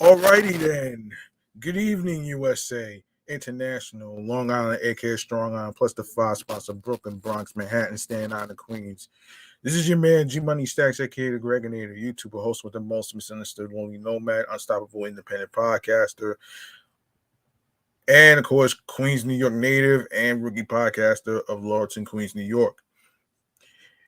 Alrighty then. Good evening, USA, International, Long Island, aka Strong Island, plus the five spots of Brooklyn, Bronx, Manhattan, Staten Island, Queens. This is your man G Money Stacks, aka the Gregonator, YouTuber, host with the most misunderstood, lonely nomad, unstoppable independent podcaster, and of course, Queens, New York native and rookie podcaster of Lawton, Queens, New York.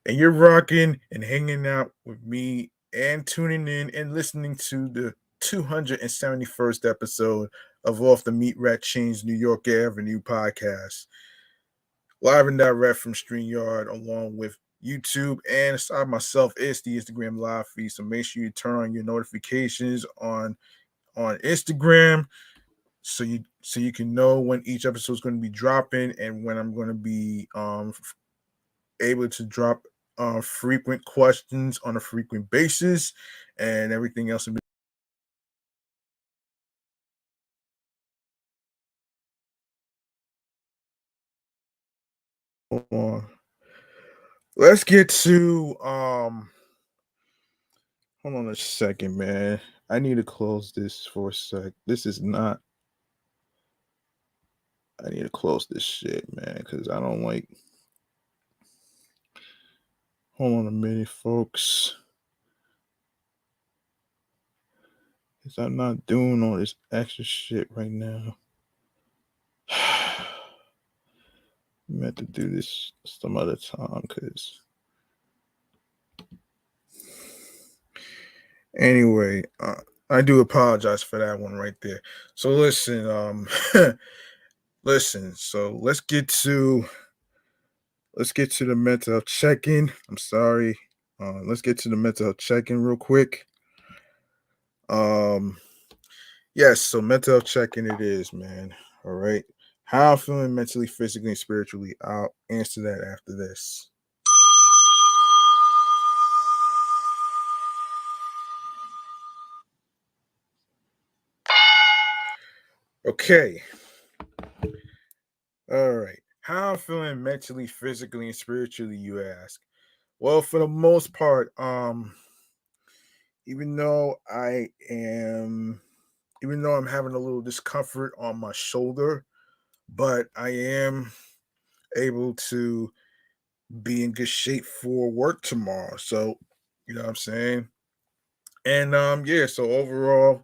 And you're rocking and hanging out with me and tuning in and listening to the 271st episode of Off the Meat Rat Chainz New York Avenue podcast. Live and direct from StreamYard along with YouTube and aside myself is the Instagram live feed. So make sure you turn on your notifications on Instagram so you can know when each episode is going to be dropping and when I'm going to be able to drop frequent questions on a frequent basis and everything else. Let's get to hold on a second, man. I need to close this for a sec. This is not. I need to close this shit, man, because I don't like. Hold on a minute, folks. Because I'm not doing all this extra shit right now. I meant to do this some other time, because. Anyway, I do apologize for that one right there. So listen, listen. So let's get to the mental health check-in. I'm sorry. Let's get to the mental health check-in real quick. Yes. So mental health check-in it is, man. All right. How I'm feeling mentally, physically, and spiritually. I'll answer that after this. Okay. All right. How I'm feeling mentally, physically, and spiritually, you ask. Well, for the most part, even though I'm having a little discomfort on my shoulder, but I am able to be in good shape for work tomorrow. So, you know what I'm saying? And yeah, so overall,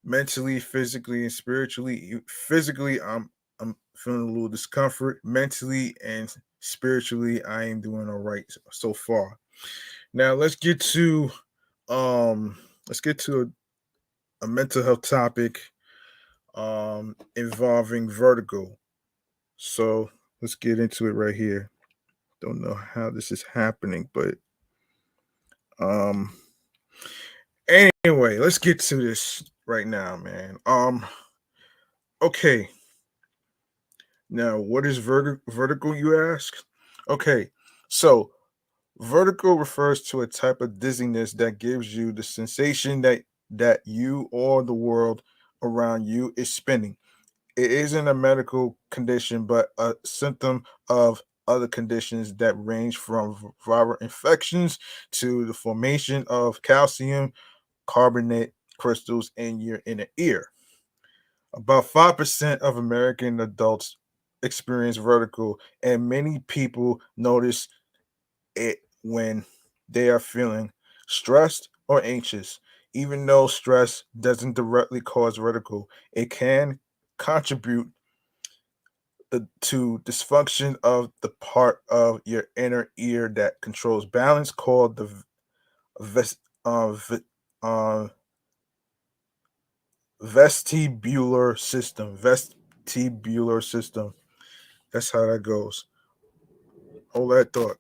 mentally, physically, and spiritually, physically, I'm feeling a little discomfort. Mentally and spiritually, I am doing all right so far. Now let's get to a mental health topic involving vertigo. So let's get into it right here. Don't know how this is happening, but um anyway, let's get to this right now, man. Okay. Now, what is vertigo, you ask? Okay. So vertigo refers to a type of dizziness that gives you the sensation that you or the world around you is spinning. It isn't a medical condition, but a symptom of other conditions that range from viral infections to the formation of calcium carbonate crystals in your inner ear. About 5% of American adults experience vertigo, and many people notice it when they are feeling stressed or anxious. Even though stress doesn't directly cause vertigo, it can contribute to dysfunction of the part of your inner ear that controls balance called the ves- uh, vestibular system. Vestibular system. That's how that goes. Hold that thought.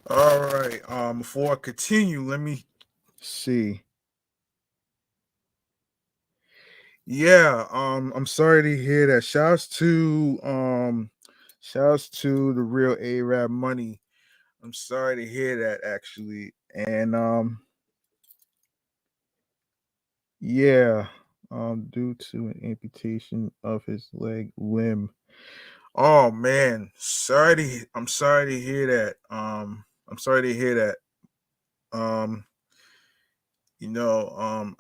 All right. Before I continue, let me see. Yeah, I'm sorry to hear that. Shouts to the real Arab money. I'm sorry to hear that actually. And yeah, due to an amputation of his leg limb. Oh man, I'm sorry to hear that. I'm sorry to hear that. Um,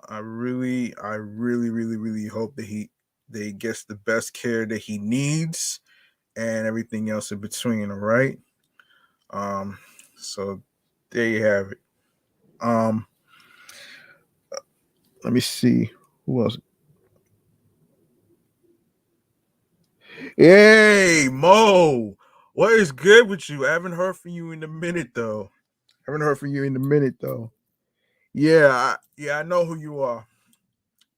I really hope that he gets the best care that he needs and everything else in between. All right. Um, so there you have it. Um, let me see who else. Hey Mo, what is good with you? I haven't heard from you in a minute though. Haven't heard from you in a minute though. Yeah, I know who you are.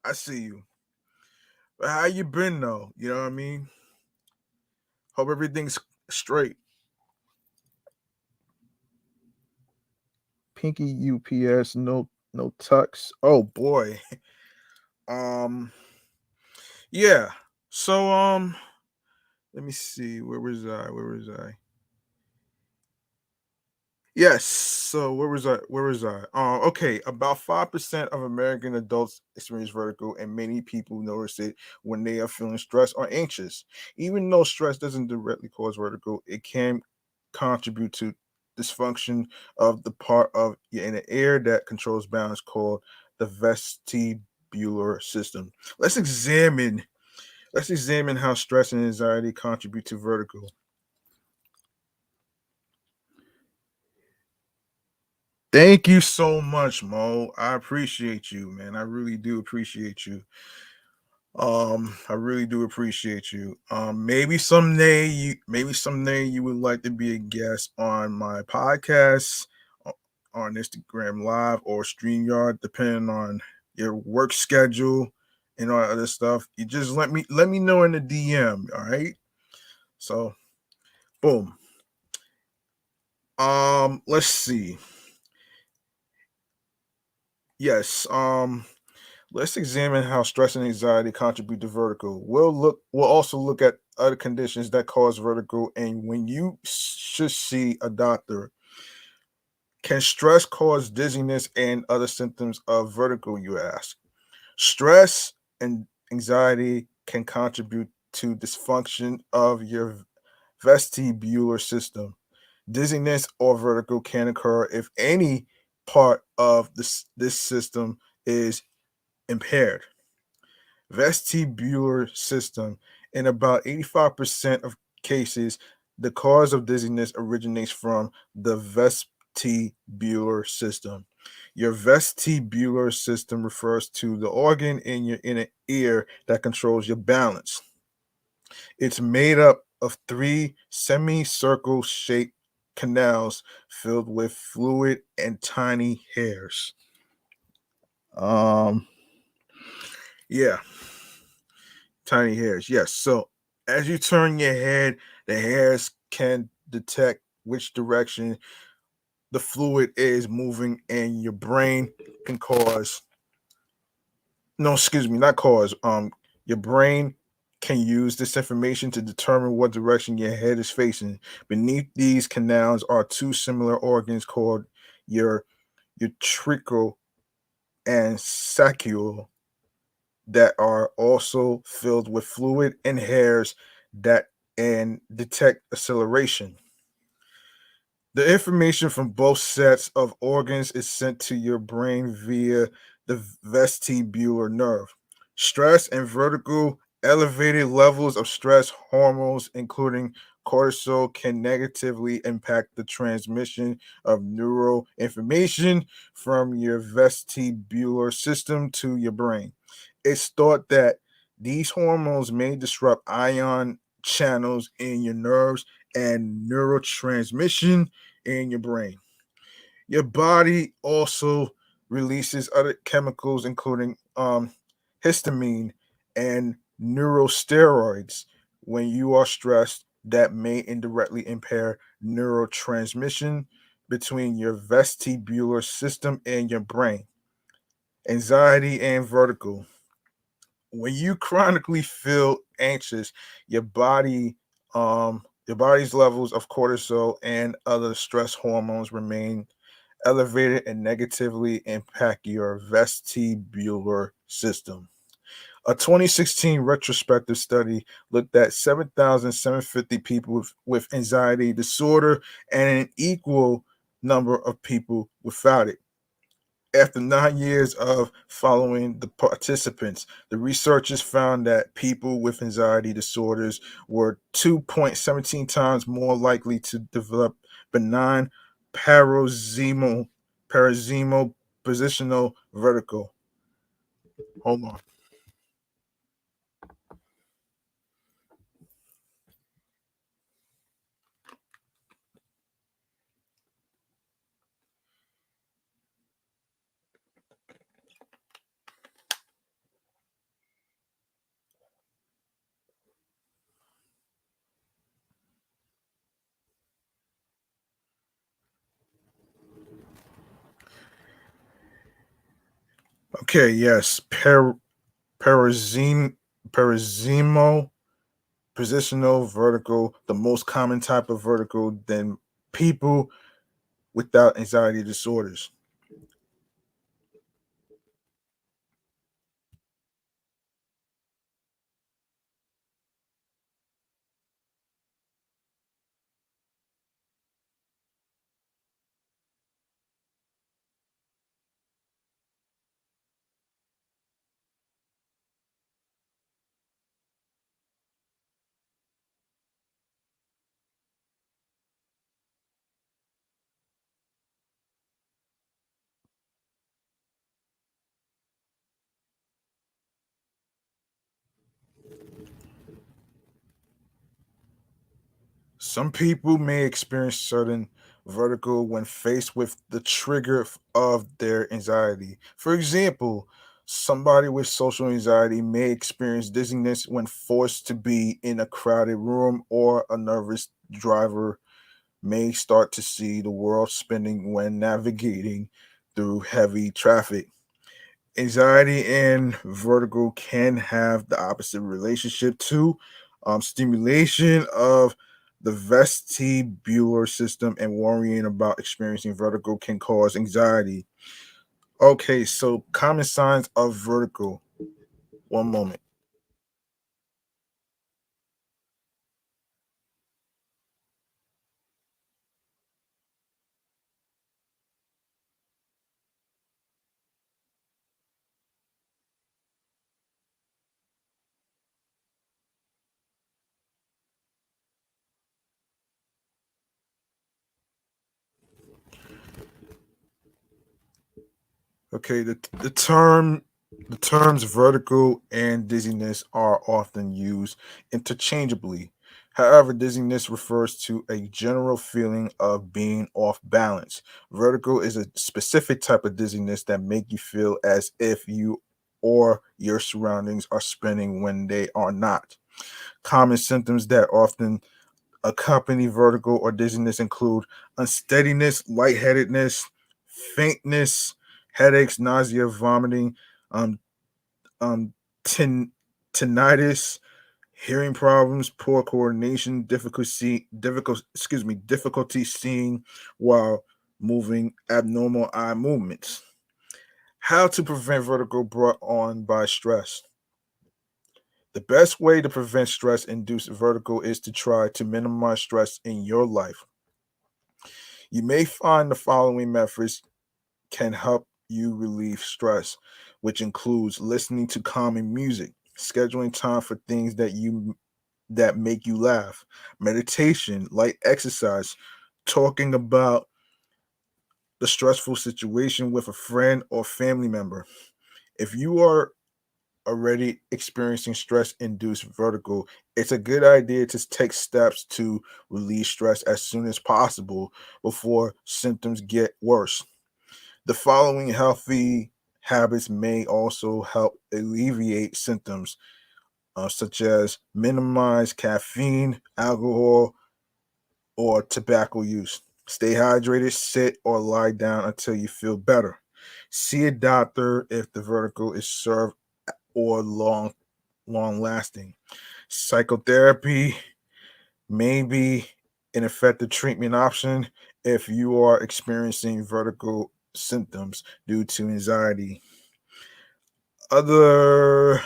I see you. But how you been though? You know what I mean? Hope everything's straight. Pinky UPS, no tux. Oh boy. Um yeah. So let me see. Where was I? Where was I? Yes. So where was I? Where was I? Okay. About 5% of American adults experience vertigo, and many people notice it when they are feeling stressed or anxious. Even though stress doesn't directly cause vertigo, it can contribute to dysfunction of the part of your inner ear that controls balance, called the vestibular system. Let's examine. Let's examine how stress and anxiety contribute to vertigo. Thank you so much, Mo. I appreciate you, man. I really do appreciate you. I really do appreciate you. Maybe someday you would like to be a guest on my podcast on Instagram Live or StreamYard, depending on your work schedule and all that other stuff. You just let me know in the DM, all right? So boom. Let's see. Yes. Let's examine how stress and anxiety contribute to vertigo. We'll also look at other conditions that cause vertigo and when you should see a doctor. Can stress cause dizziness and other symptoms of vertigo, you ask? Stress and anxiety can contribute to dysfunction of your vestibular system. Dizziness or vertigo can occur if any part of this system is impaired. Vestibular system. In about 85% of cases, the cause of dizziness originates from the vestibular system. Your vestibular system refers to the organ in your inner ear that controls your balance. It's made up of three semicircle shaped canals filled with fluid and tiny hairs. Um, yeah, tiny hairs. Yes. So as you turn your head, the hairs can detect which direction the fluid is moving, and your brain can cause no, excuse me, not cause. Your brain can use this information to determine what direction your head is facing. Beneath these canals are two similar organs called your utricle and saccule that are also filled with fluid and hairs that and detect acceleration. The information from both sets of organs is sent to your brain via the vestibular nerve. Stress and vertigo, elevated levels of stress hormones, including cortisol, can negatively impact the transmission of neural information from your vestibular system to your brain. It's thought that these hormones may disrupt ion channels in your nerves and neurotransmission in your brain. Your body also releases other chemicals, including histamine and neurosteroids, when you are stressed that may indirectly impair neurotransmission. between your vestibular system and your brain. Anxiety and vertigo. When you chronically feel anxious, your your body's levels of cortisol and other stress hormones remain elevated and negatively impact your vestibular system. A 2016 retrospective study looked at 7,750 people with anxiety disorder and an equal number of people without it. After 9 years of following the participants, the researchers found that people with anxiety disorders were 2.17 times more likely to develop benign paroxysmal, paroxysmal positional vertigo. Hold on. Okay, yes, paroxysmal, paroxysmal positional vertigo, the most common type of vertigo than people without anxiety disorders. Some people may experience certain vertigo when faced with the trigger of their anxiety. For example, somebody with social anxiety may experience dizziness when forced to be in a crowded room, or a nervous driver may start to see the world spinning when navigating through heavy traffic. Anxiety and vertigo can have the opposite relationship too. Stimulation of the vestibular system and worrying about experiencing vertigo can cause anxiety. Okay, so common signs of vertigo. One moment. Okay, the terms vertigo and dizziness are often used interchangeably. However, dizziness refers to a general feeling of being off balance. Vertigo is a specific type of dizziness that make you feel as if you or your surroundings are spinning when they are not. Common symptoms that often accompany vertigo or dizziness include unsteadiness, lightheadedness, faintness, headaches, nausea, vomiting, um, um, tin, tinnitus, hearing problems, poor coordination, difficulty seeing while moving, abnormal eye movements. How to prevent vertigo brought on by stress? The best way to prevent stress induced vertigo is to try to minimize stress in your life. You may find the following methods can help you relieve stress, which includes listening to calming music, scheduling time for things that make you laugh, meditation, light exercise, talking about the stressful situation with a friend or family member. If you are already experiencing stress induced vertigo, it's a good idea to take steps to relieve stress as soon as possible before symptoms get worse. The following healthy habits may also help alleviate symptoms, such as minimize caffeine, alcohol, or tobacco use. Stay hydrated, sit or lie down until you feel better. See a doctor if the vertigo is severe or long lasting. Psychotherapy may be an effective treatment option if you are experiencing vertigo symptoms due to anxiety. Other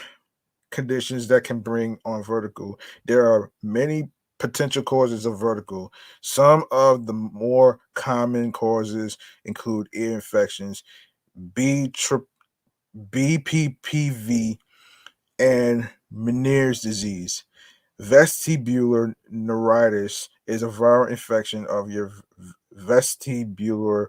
conditions that can bring on vertigo. There are many potential causes of vertigo. Some of the more common causes include ear infections, B trip BPPV, and Meniere's disease. Vestibular neuritis is a viral infection of your vestibular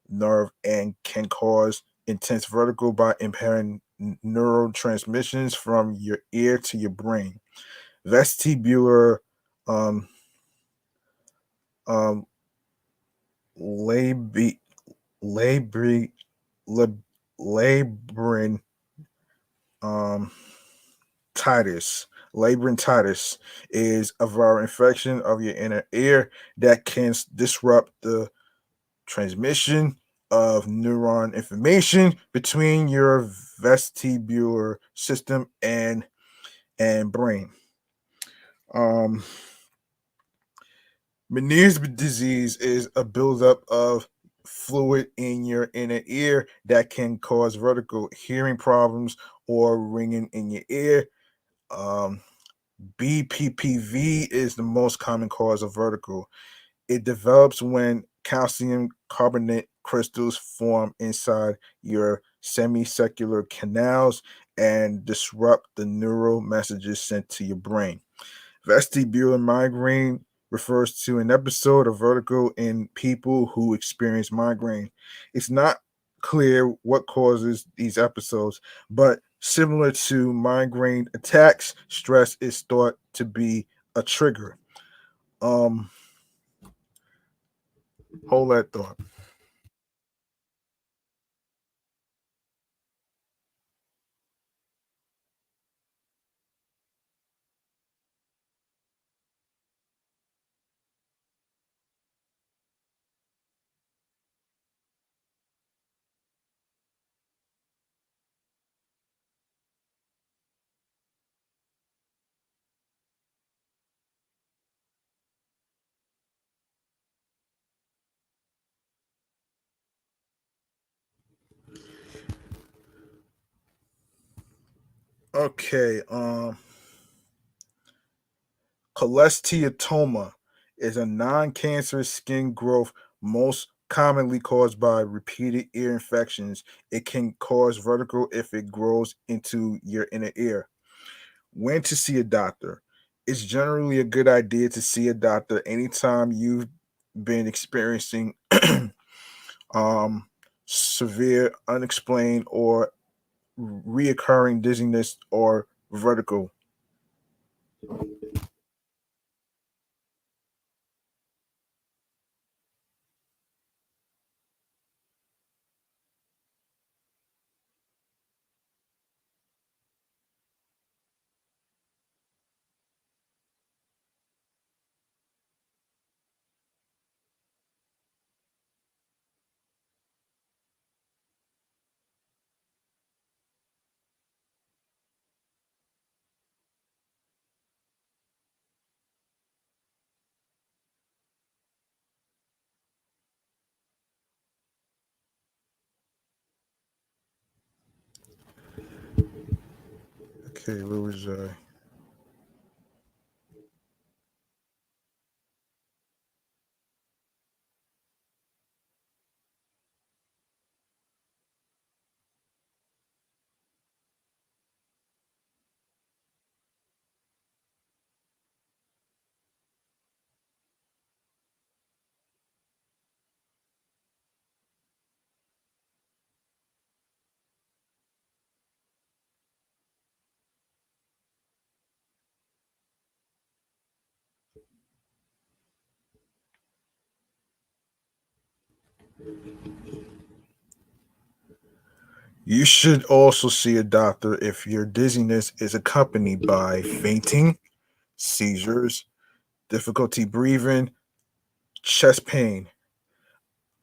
nerve and can cause intense vertigo by impairing neurotransmissions from your ear to your brain. Vestibular um, um, labi- labri- lab- labrin um, titus. Labyrinthitis is a viral infection of your inner ear that can disrupt the transmission of neuron information between your vestibular system and brain. Um, Meniere's disease is a buildup of fluid in your inner ear that can cause vertigo, hearing problems, or ringing in your ear. Um, BPPV is the most common cause of vertigo. It develops when calcium carbonate crystals form inside your semicircular canals and disrupt the neural messages sent to your brain. Vestibular migraine refers to an episode of vertigo in people who experience migraine. It's not clear what causes these episodes, but similar to migraine attacks, stress is thought to be a trigger. Um, Hold that thought. Okay, cholesteatoma is a non-cancerous skin growth most commonly caused by repeated ear infections. It can cause vertigo if it grows into your inner ear. When to see a doctor? It's generally a good idea to see a doctor anytime you've been experiencing um, severe, unexplained, or reoccurring dizziness or vertigo. Okay, where was I? You should also see a doctor if your dizziness is accompanied by fainting, seizures, difficulty breathing, chest pain,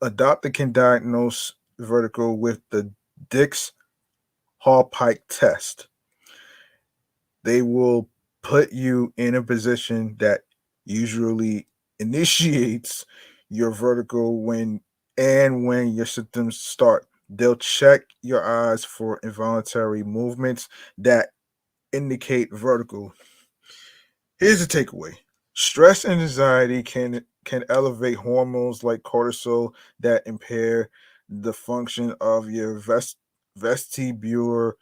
A doctor can diagnose vertigo with the Dix Hallpike test. They will put you in a position that usually initiates your vertigo when your symptoms start. They'll check your eyes for involuntary movements that indicate vertigo. Here's the takeaway. Stress and anxiety can elevate hormones like cortisol that impair the function of your vestibular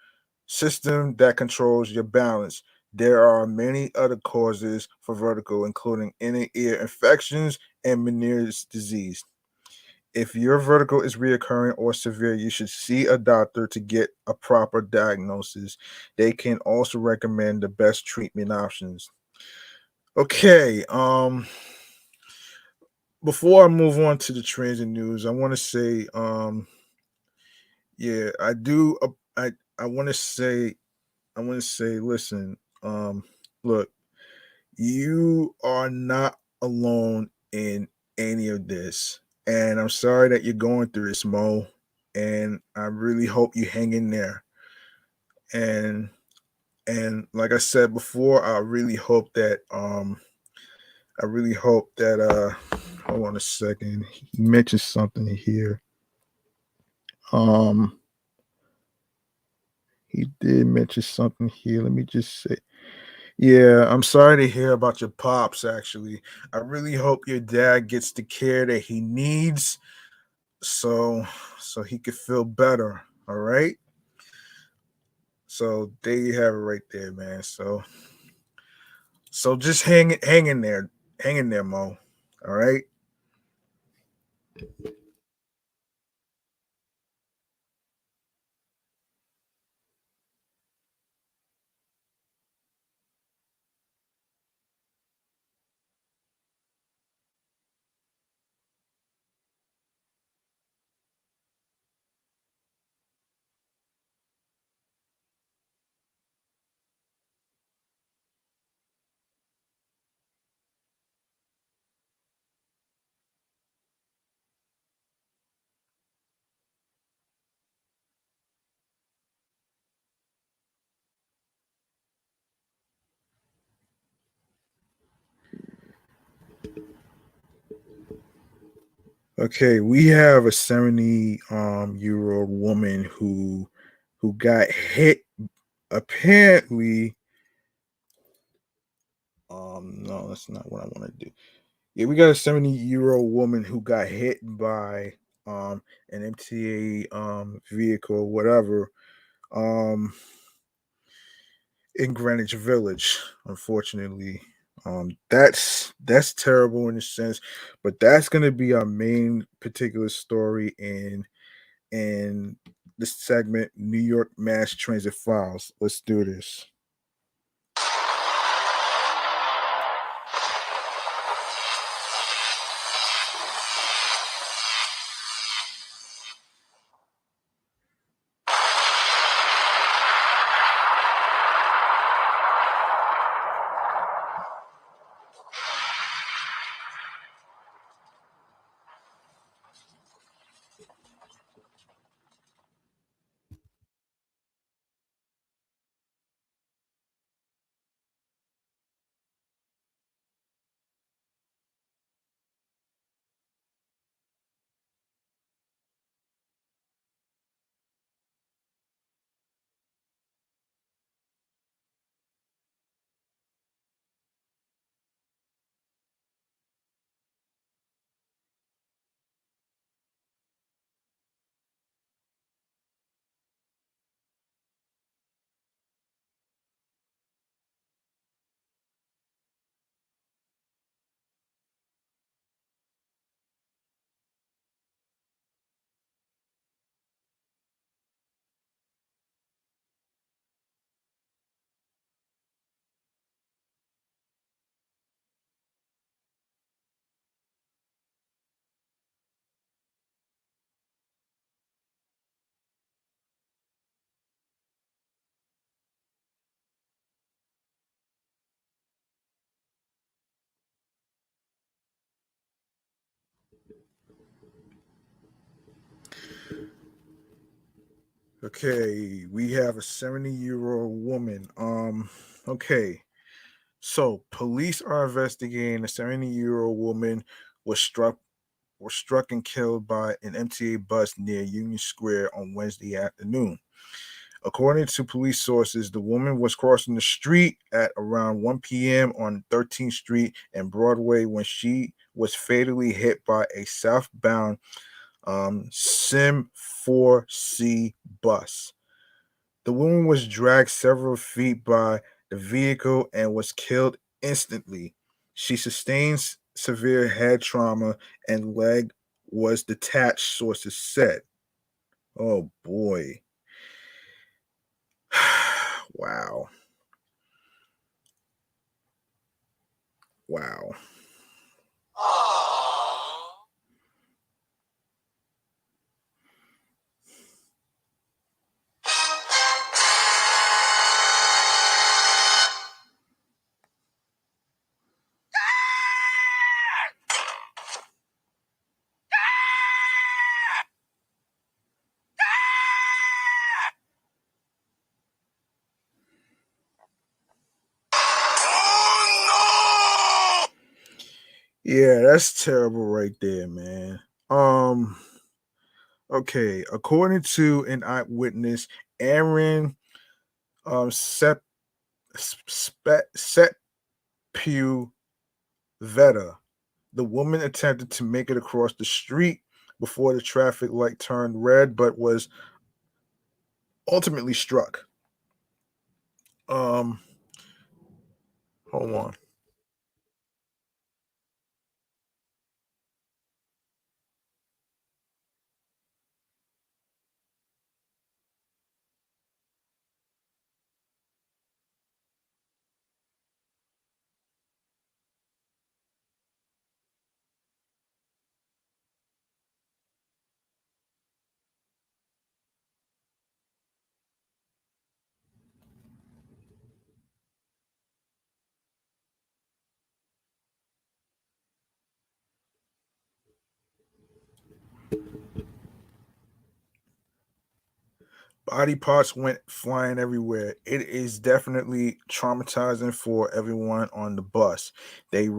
system that controls your balance. There are many other causes for vertigo, including inner ear infections and Meniere's disease. If your vertigo is reoccurring or severe, you should see a doctor to get a proper diagnosis. They can also recommend the best treatment options. Okay, before I move on to the trends and news, I want to say, yeah, I do. I want to say, listen, look, you are not alone in any of this, and I'm sorry that you're going through this, Mo. And I really hope you hang in there. And like I said before, I really hope that hold on a second. He mentioned something here. Um he did mention something here. Let me just say. Yeah, I'm sorry to hear about your pops actually. I really hope your dad gets the care that he needs so he could feel better. All right? So there you have it right there, man. So just hang in there. Hang in there, Mo. All right? Okay, we have a 70 year old woman who got hit apparently. No, that's not what I want to do. Yeah, we got a 70-year-old woman who got hit by an MTA vehicle or whatever um in Greenwich Village, unfortunately. That's terrible in a sense, but that's gonna be our main particular story in this segment, New York Mass Transit Files. Let's do this. Okay, we have a 70-year-old woman. Okay. So police are investigating a 70-year-old woman was struck was struck and killed by an MTA bus near Union Square on Wednesday afternoon. According to police sources, the woman was crossing the street at around 1 p.m. on 13th Street and Broadway when she was fatally hit by a southbound Sim 4C bus. The woman was dragged several feet by the vehicle and was killed instantly. She sustained severe head trauma and leg was detached, sources said. Oh boy. Wow. Wow. Yeah, that's terrible right there, man. Um, okay, according to an eyewitness, Aaron Sep Sepu Veta, the woman attempted to make it across the street before the traffic light turned red, but was ultimately struck. Um, hold on. Body parts went flying everywhere. It is definitely traumatizing for everyone on the bus. They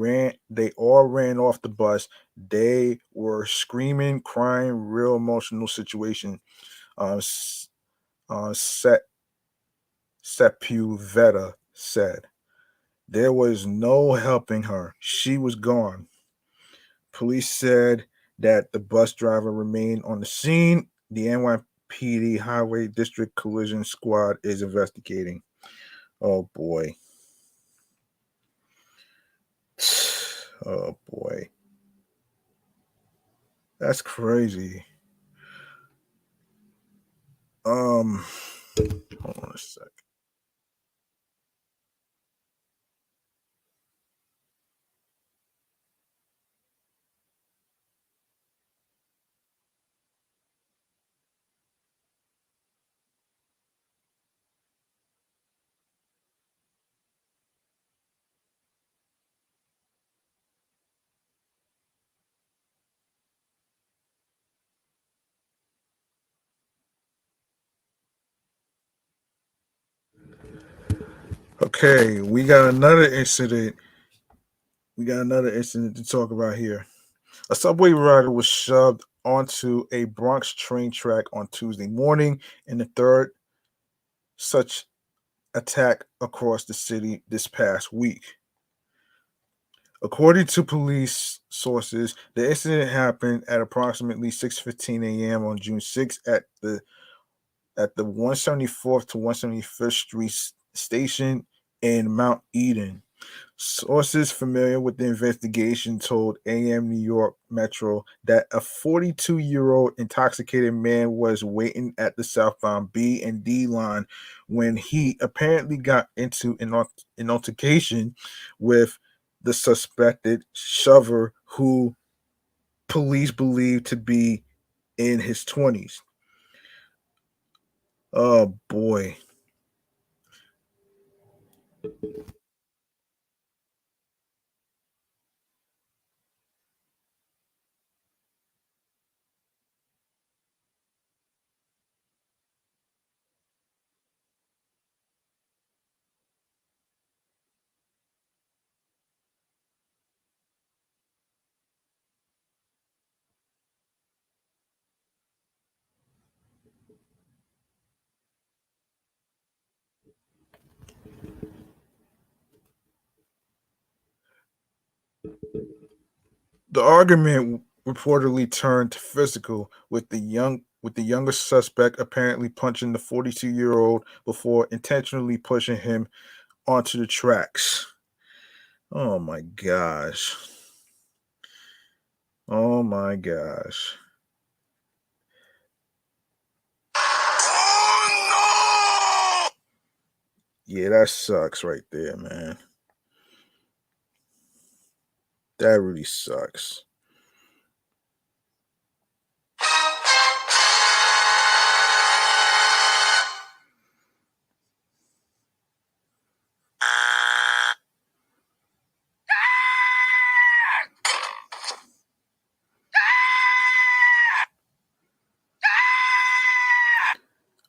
all ran off the bus. They were screaming, crying, real emotional situation. S- Set Sepulveda said. There was no helping her. She was gone. Police said that the bus driver remained on the scene. The NYPD Highway District Collision Squad is investigating. Oh boy. Oh boy. That's crazy. Um hold on a sec. Okay, we got another incident. We got another incident to talk about here. A subway rider was shoved onto a Bronx train track on Tuesday morning in the third such attack across the city this past week. According to police sources, the incident happened at approximately 6:15 a.m. on June 6th at the 174th to 175th Street station in Mount Eden. Sources familiar with the investigation told AM New York Metro that a 42-year-old intoxicated man was waiting at the southbound B and D line when he apparently got into an altercation with the suspected shover who police believe to be in his 20s. Oh boy. The argument reportedly turned physical with the younger suspect apparently punching the 42-year-old before intentionally pushing him onto the tracks. Oh my gosh. Oh my gosh. Yeah, that sucks right there, man. That really sucks.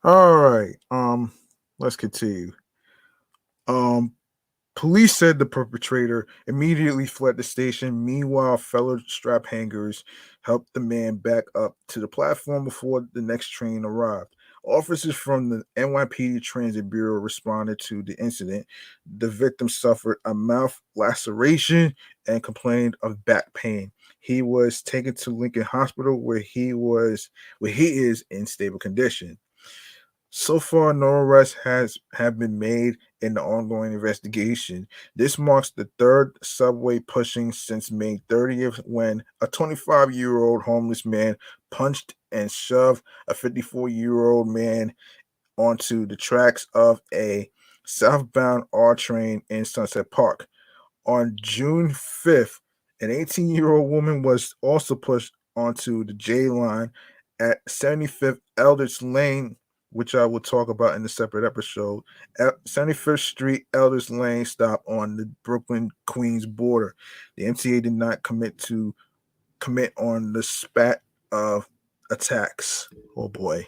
All right. Let's continue. Um Police said the perpetrator immediately fled the station. Meanwhile, fellow strap hangers helped the man back up to the platform before the next train arrived. Officers from the NYPD Transit Bureau responded to the incident. The victim suffered a mouth laceration and complained of back pain. He was taken to Lincoln Hospital where he is in stable condition. So far, no arrests have been made in the ongoing investigation. This marks the third subway pushing since May 30th, when a 25-year-old homeless man punched and shoved a 54-year-old man onto the tracks of a southbound R train in Sunset Park. On June 5th, an 18-year-old woman was also pushed onto the J line at 75th Elders Lane, which I will talk about in a separate episode. At 75th Street Elders Lane stop on the Brooklyn Queens border. The MTA did not commit on the spat of attacks. Oh boy.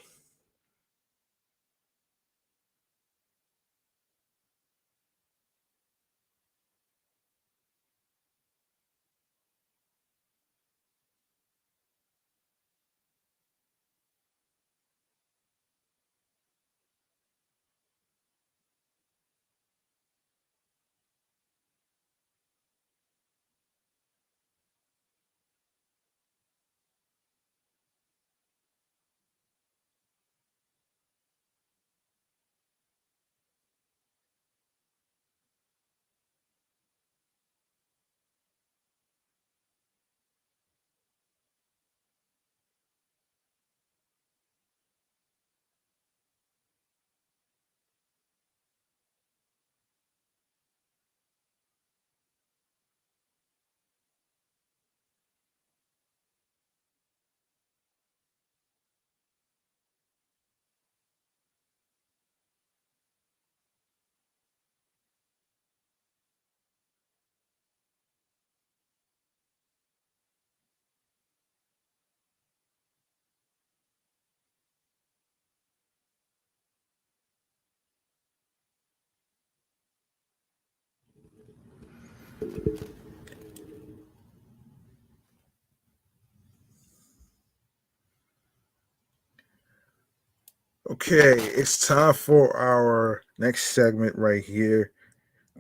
Okay, it's time for our next segment right here.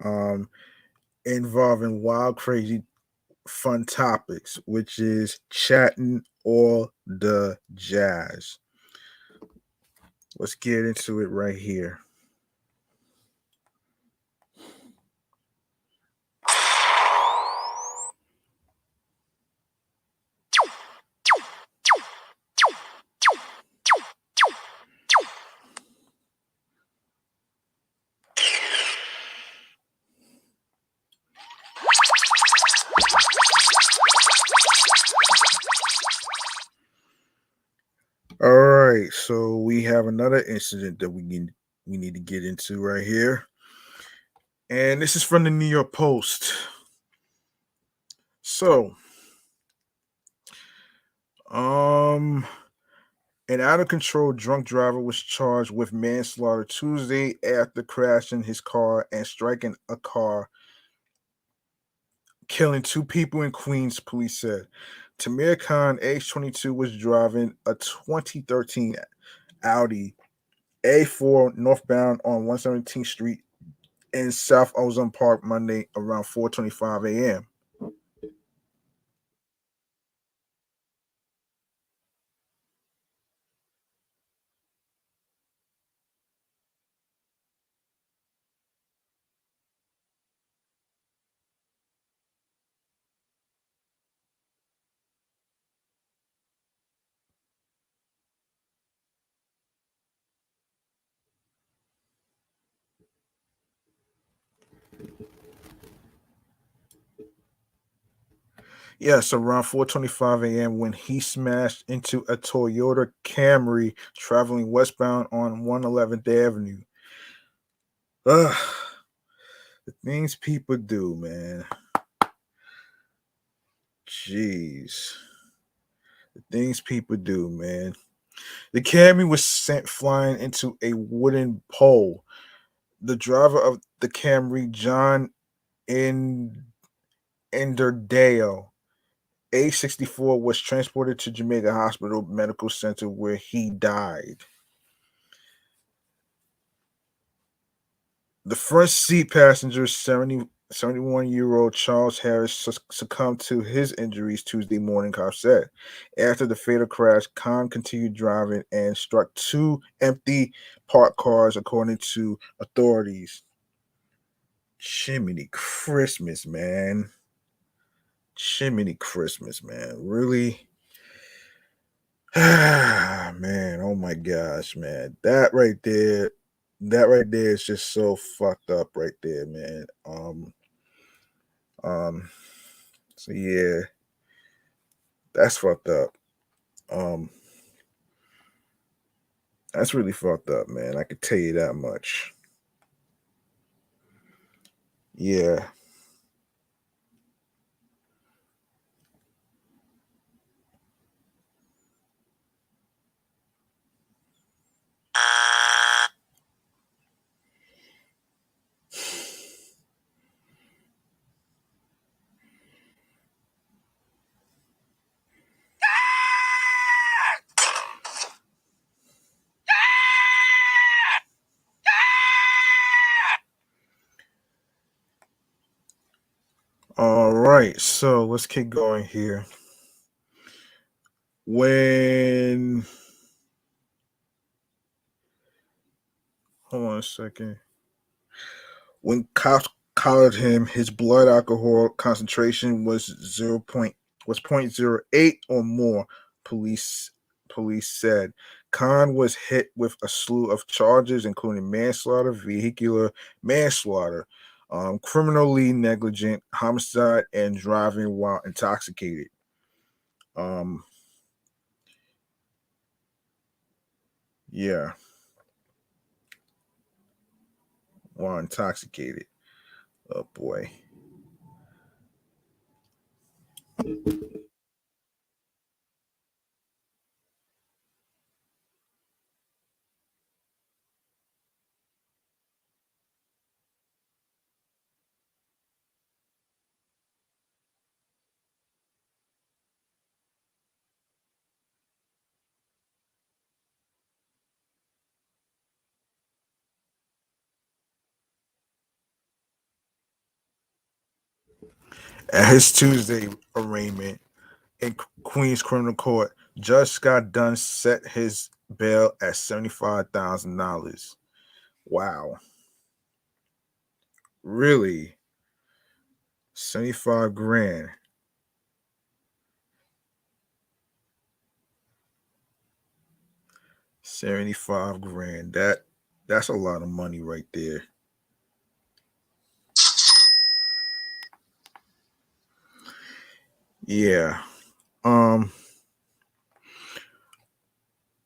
Um, Involving wild, crazy, fun topics, which is chatting all the jazz. Let's get into it right here. All right, so we have another incident that we need to get into right here, and this is from the New York Post. So, um, an out of control drunk driver was charged with manslaughter Tuesday after crashing his car and striking a car, killing two people in Queens, police said. Tamir Khan, age 22, was driving a 2013 Audi A4 northbound on 117th Street in South Ozone Park Monday around 4:25 a.m. Yes, around 4:25 a.m. when he smashed into a Toyota Camry traveling westbound on 111th Avenue. Ugh, the things people do, man. Jeez. The things people do, man. The Camry was sent flying into a wooden pole. The driver of the Camry, John in Enderdale, age 64, was transported to Jamaica Hospital Medical Center where he died. The front seat passenger, 71-year-old Charles Harris, succumbed to his injuries Tuesday morning, cops said. After the fatal crash, Khan continued driving and struck two empty parked cars, according to authorities. Chimney Christmas, man. Chimney Christmas, man. Really? Man, oh my gosh, man. That right there is just so fucked up right there, man. Um so yeah, that's fucked up. Um that's really fucked up, man. I could tell you that much. Yeah. All right, so let's keep going here. When hold on a second. When cops collared him, his blood alcohol concentration was 0.08 or more. Police police said Khan was hit with a slew of charges, including manslaughter, vehicular manslaughter, criminally negligent, homicide, and driving while intoxicated. Um, yeah, while intoxicated. Oh boy. At his Tuesday arraignment in Queens Criminal Court, Judge Scott Dunn set his bail at $75,000. Wow, really? 75 grand. 75 grand. That's a lot of money right there. Yeah. Um,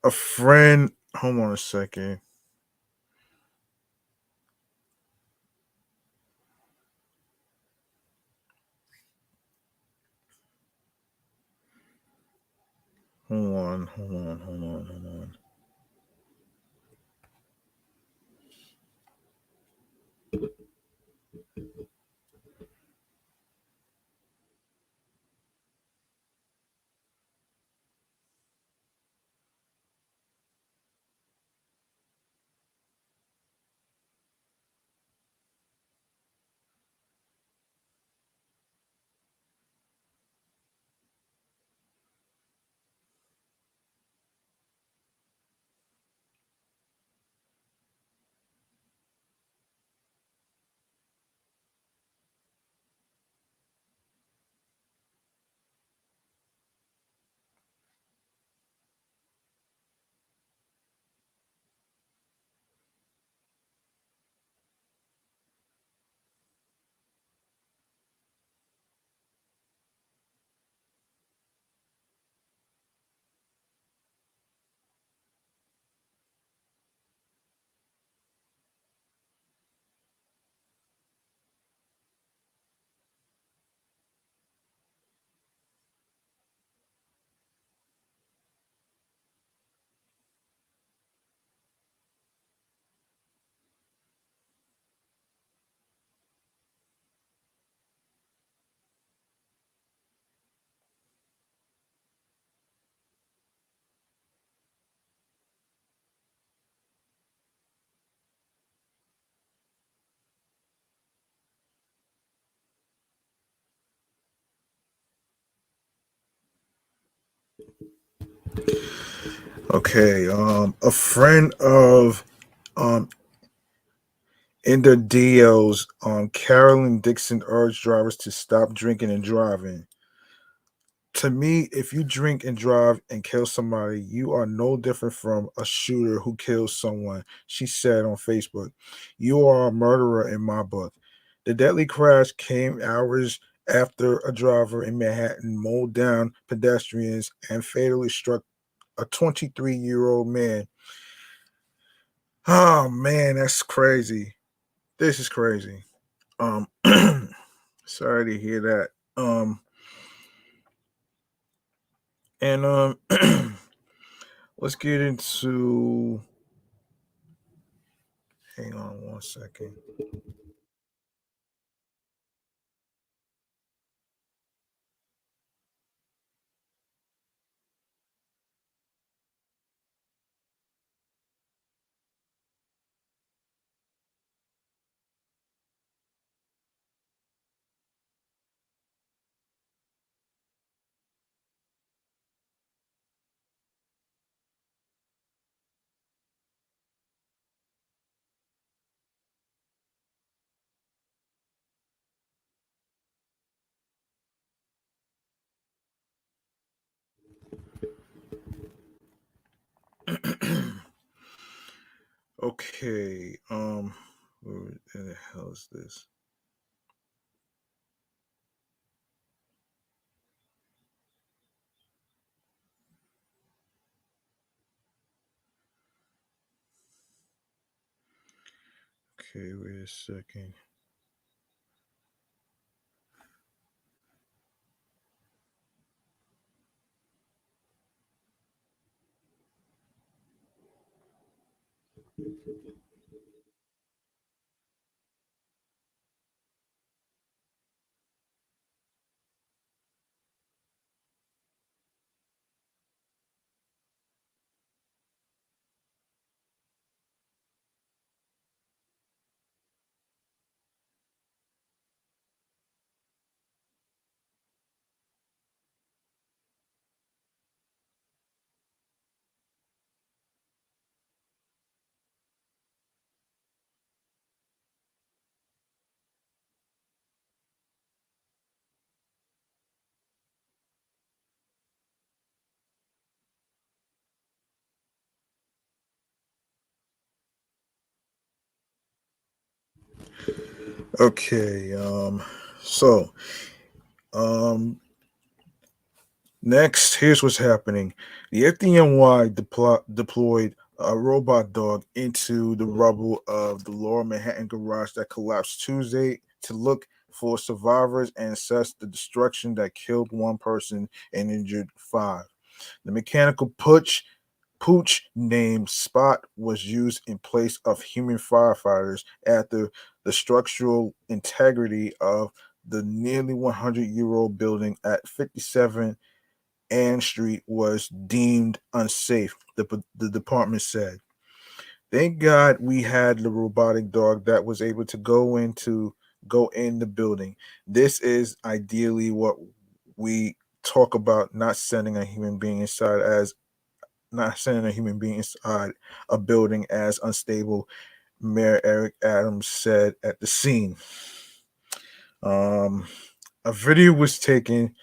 a friend. Hold on a second. Hold on. Okay. A friend of um in the DLs, Carolyn Dixon urged drivers to stop drinking and driving. To me, if you drink and drive and kill somebody, you are no different from a shooter who kills someone, she said on Facebook. You are a murderer in my book. The deadly crash came hours after a driver in Manhattan mowed down pedestrians and fatally struck a 23-year-old man. Oh man, that's crazy. This is crazy. Um sorry to hear that. And let's get into. Hang on one second. Okay. Where the hell is this? Okay, wait a second. Okay. So um next, here's what's happening. The FDNY deployed a robot dog into the rubble of the Lower Manhattan garage that collapsed Tuesday to look for survivors and assess the destruction that killed one person and injured five. The mechanical pooch named Spot was used in place of human firefighters after the structural integrity of the nearly 100-year-old building at 57 Ann Street was deemed unsafe, the department said. Thank God we had the robotic dog that was able to go in the building. This is ideally what we talk about, not sending a human being inside a building as unstable, Mayor Eric Adams said at the scene. Um, a video was taken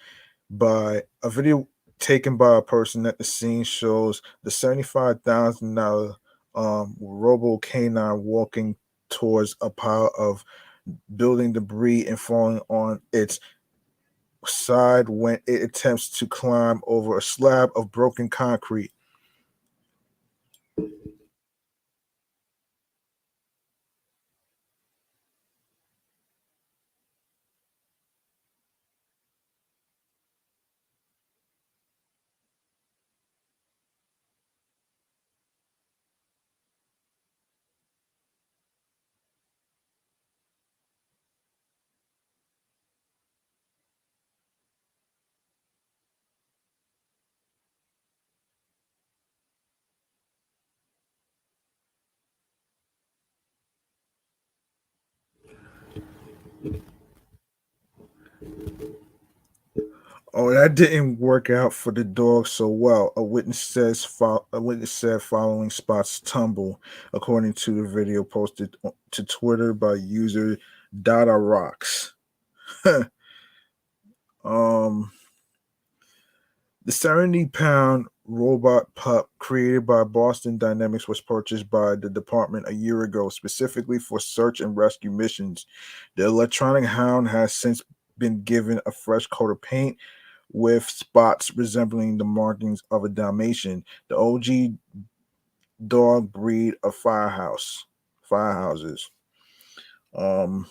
a video taken by a person at the scene shows the $75,000 robo canine walking towards a pile of building debris and falling on its side when it attempts to climb over a slab of broken concrete. Oh, that didn't work out for the dog so well. A witness said following Spot's tumble, according to the video posted to Twitter by user Dada Rocks. um, the 70-pound robot pup created by Boston Dynamics was purchased by the department a year ago, specifically for search and rescue missions. The electronic hound has since been given a fresh coat of paint with spots resembling the markings of a Dalmatian, the OG dog breed of firehouses. Um,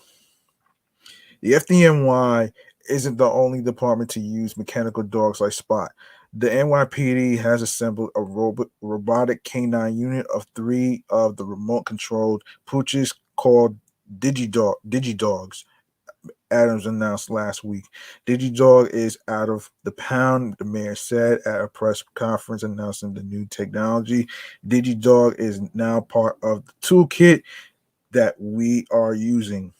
the FDNY isn't the only department to use mechanical dogs like Spot. The NYPD has assembled a robotic canine unit of 3 of the remote-controlled pooches called Digidogs. Adams announced last week. Digidog is out of the pound, the mayor said at a press conference announcing the new technology. Digidog is now part of the toolkit that we are using.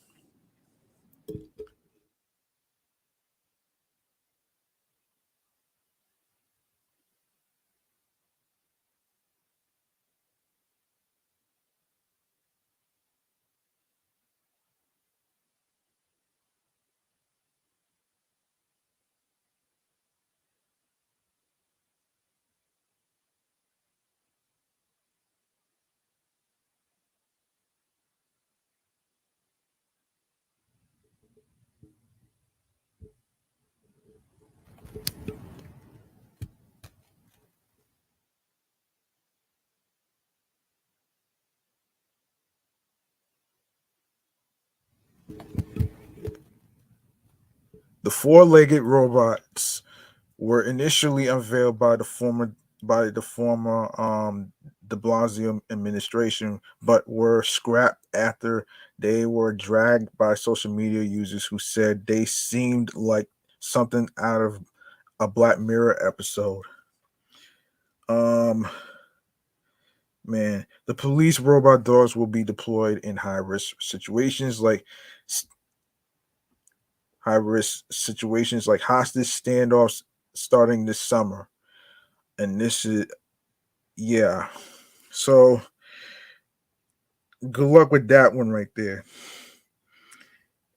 The four-legged robots were initially unveiled by the former de Blasio administration, but were scrapped after they were dragged by social media users who said they seemed like something out of a Black Mirror episode. Um, Man, the police robot dogs will be deployed in high risk situations like hostage standoffs starting this summer. And this is yeah. So good luck with that one right there.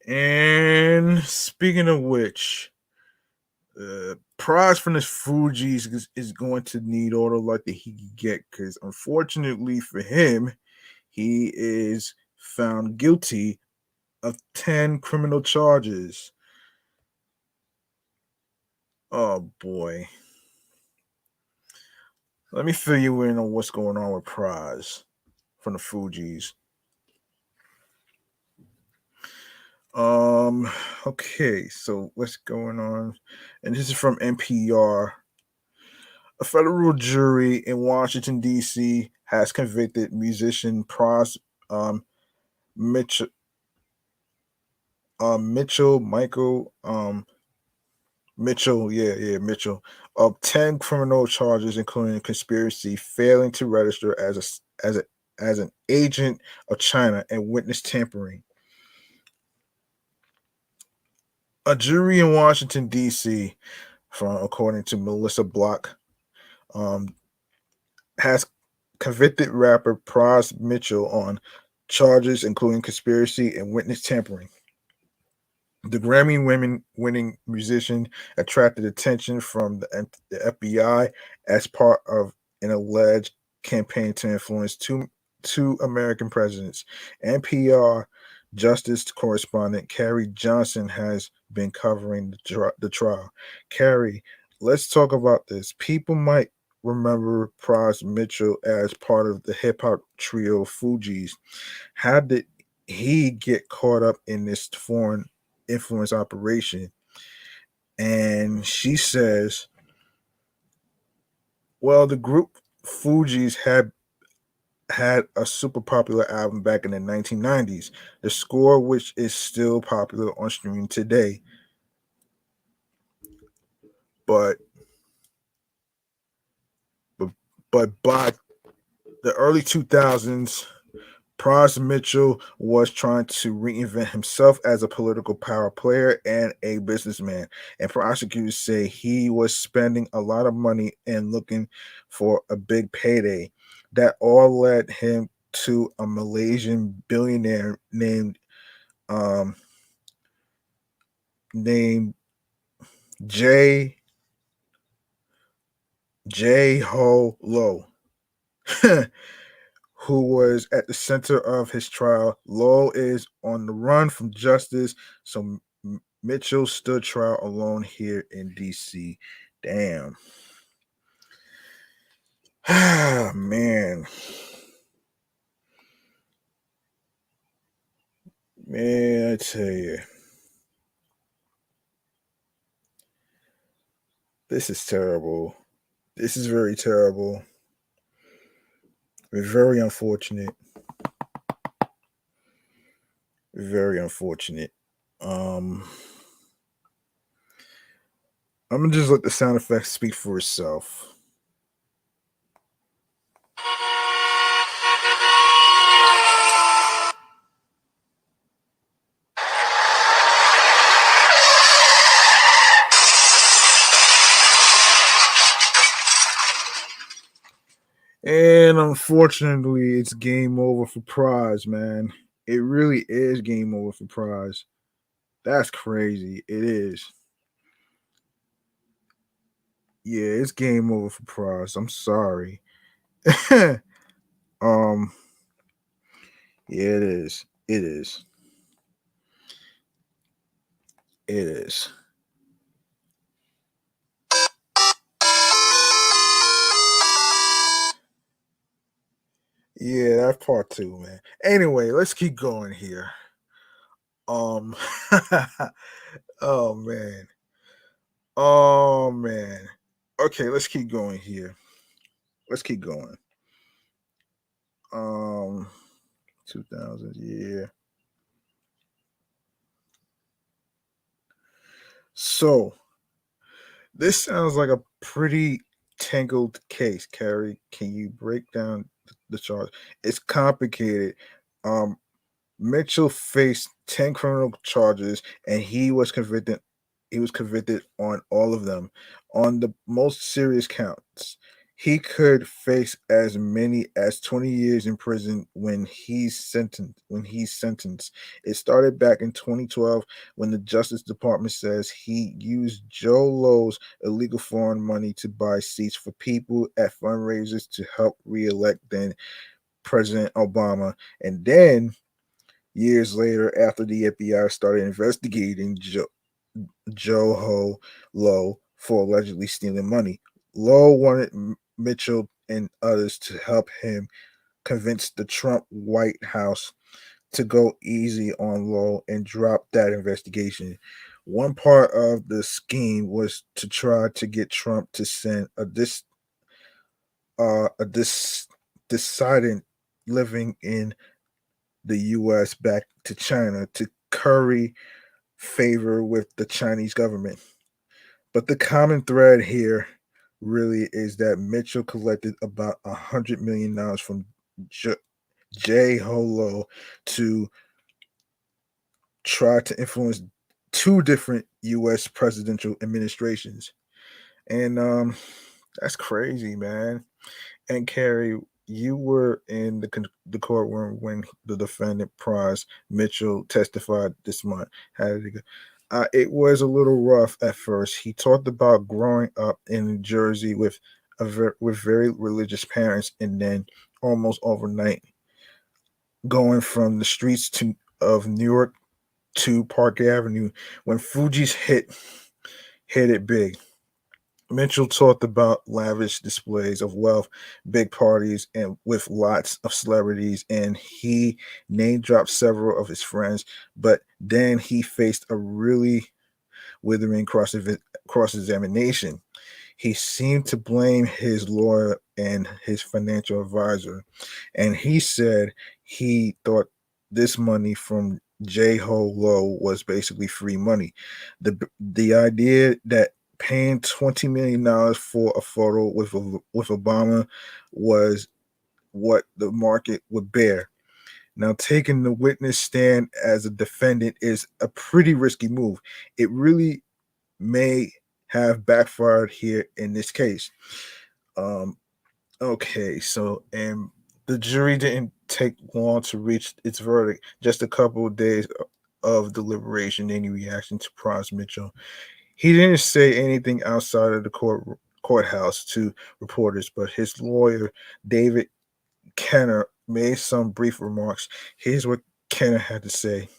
And speaking of which, Pras from the Fugees is going to need all the luck that he can get because unfortunately for him, he is found guilty of 10 criminal charges. Oh boy. Let me fill you in on what's going on with Pras from the Fugees. Um, okay, so what's going on? And this is from NPR. A federal jury in Washington, D.C. has convicted musician Pras Mitchell, Michael Mitchell, Mitchell, of 10 criminal charges, including conspiracy, failing to register as an agent of China, and witness tampering. A jury in Washington, D.C., from according to Melissa Block, um, has convicted rapper Pras Mitchell on charges including conspiracy and witness tampering. The winning musician attracted attention from the FBI as part of an alleged campaign to influence two American presidents. NPR Justice correspondent Carrie Johnson has been covering the trial. Carrie, let's talk about this. People might remember Pras Mitchell as part of the hip hop trio Fugees. How did he get caught up in this foreign influence operation? And she says, well, the group Fugees had a super popular album back in the 1990s, the score which is still popular on streaming today. But but, but by the early 2000s, Pras Mitchell was trying to reinvent himself as a political power player and a businessman, and prosecutors say he was spending a lot of money and looking for a big payday. That all led him to a Malaysian billionaire um named J J Ho Lo. Who was at the center of his trial. Lowe is on the run from justice, so Mitchell stood trial alone here in D.C. Damn. Ah, man. Man, I tell you. This is terrible. This is very terrible. Very unfortunate. Very unfortunate. I'm gonna just let the sound effects speak for itself. And unfortunately, it's game over for Pras, man. It really is game over for Pras. That's crazy. It is. Yeah, it's game over for Pras. I'm sorry. um, yeah, it is. It is. It is. Yeah, that's part two, man. Anyway, let's keep going here. Um, oh man, oh man. Okay, let's keep going here. Let's keep going. 2000, yeah. So this sounds like a pretty tangled case, Carrie. Can you break down the charge? It's complicated. Um, Mitchell faced 10 criminal charges and he was convicted on all of them. On the most serious counts, he could face as many as 20 years in prison when he's sentenced. It started back in 2012 when the Justice Department says he used Joe Low's illegal foreign money to buy seats for people at fundraisers to help re-elect then President Obama. And then years later, after the FBI started investigating Joe Ho Low for allegedly stealing money, Low wanted Mitchell and others to help him convince the Trump White House to go easy on Low and drop that investigation. One part of the scheme was to try to get Trump to send a dissident living in the U.S. back to China to curry favor with the Chinese government. But the common thread here really is that Mitchell collected about $100 million from J- Jay Holo to try to influence two different U.S. presidential administrations. And that's crazy, man. And Carrie, you were in the courtroom when the defendant Pras Mitchell testified this month. How did it go? It was a little rough at first. He talked about growing up in New Jersey with very religious parents, and then almost overnight going from the streets to of New York to Park Avenue when fugees hit it big. Mitchell talked about lavish displays of wealth, big parties, and with lots of celebrities, and he name dropped several of his friends. But then he faced a really withering cross examination. He seemed to blame his lawyer and his financial advisor, and he said he thought this money from J Ho Low was basically free money. The idea that paying $20 million for a photo with Obama was what the market would bear. Now, taking the witness stand as a defendant is a pretty risky move. It really may have backfired here in this case. Um, okay, so and the jury didn't take long to reach its verdict. Just a couple of days of deliberation, any reaction to Pras Mitchell. He didn't say anything outside of the courthouse to reporters, but his lawyer, David Kenner, made some brief remarks. Here's what Kenner had to say.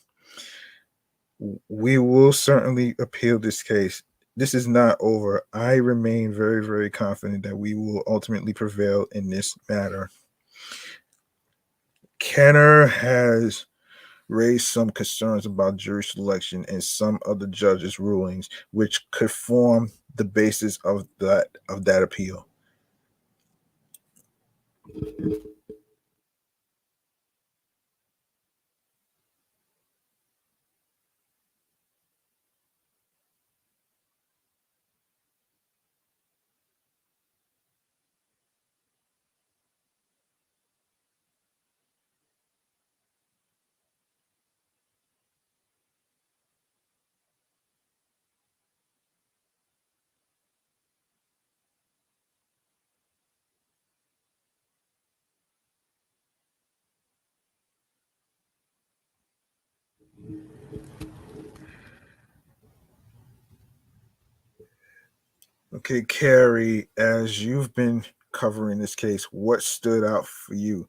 We will certainly appeal this case. This is not over. I remain very, very confident that we will ultimately prevail in this matter. Kenner has raised some concerns about jury selection and some of the judges' rulings, which could form the basis of that appeal. Okay, Carrie, as you've been covering this case, what stood out for you?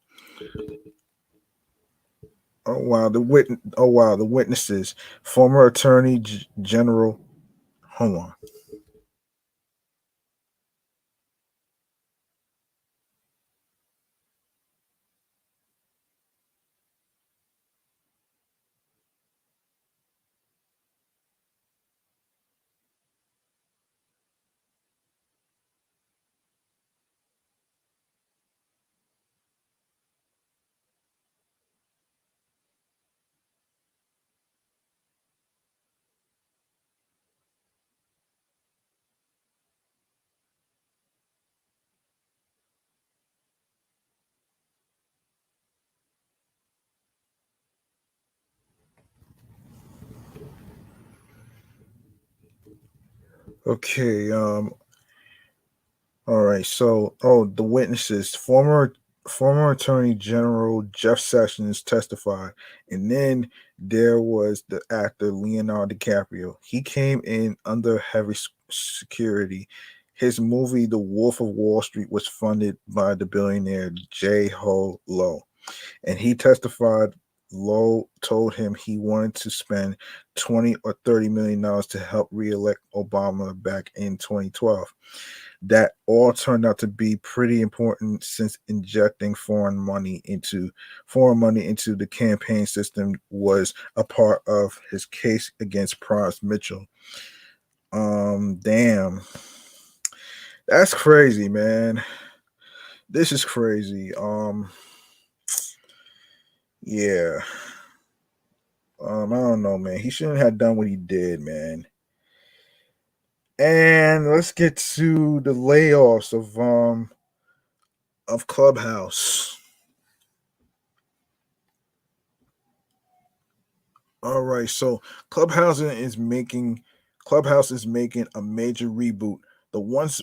Oh wow, the witnesses, former Attorney General. Hold on. Okay, all right. So, the witnesses, former Attorney General Jeff Sessions testified, and then there was the actor Leonardo DiCaprio. He came in under heavy security. His movie, The Wolf of Wall Street, was funded by the billionaire J. Ho Low, and he testified. Lowe told him he wanted to spend 20 or 30 million dollars to help reelect Obama back in 2012. That all turned out to be pretty important since injecting foreign money into the campaign system was a part of his case against Pras Mitchell. Damn. That's crazy, man. This is crazy. Yeah. I don't know, man. He shouldn't have done what he did, man. And let's get to the layoffs of Clubhouse. All right, so Clubhouse is making a major reboot. The once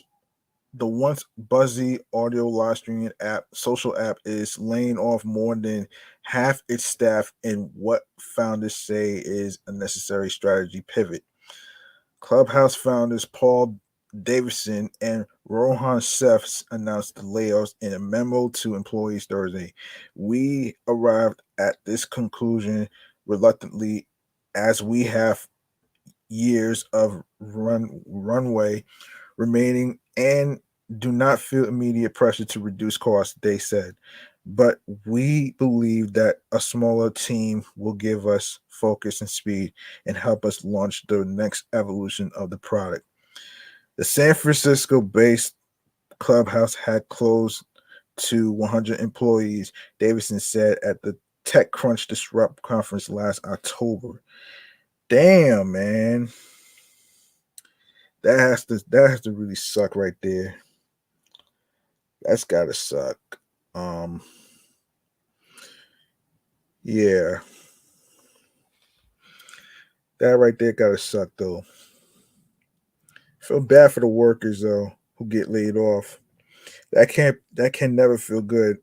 the once buzzy audio live streaming social app is laying off more than half its staff in what founders say is a necessary strategy pivot. Clubhouse founders Paul Davidson and Rohan Sefs announced the layoffs in a memo to employees Thursday. We arrived at this conclusion reluctantly as we have years of runway remaining and do not feel immediate pressure to reduce costs, they said. But we believe that a smaller team will give us focus and speed and help us launch the next evolution of the product. The San Francisco based Clubhouse had closed to 100 employees, Davidson said at the TechCrunch Disrupt conference last October. Damn, man. That has to really suck right there. That's gotta suck. Um Yeah, that right there gotta suck though. Feel bad for the workers though who get laid off. That can never feel good.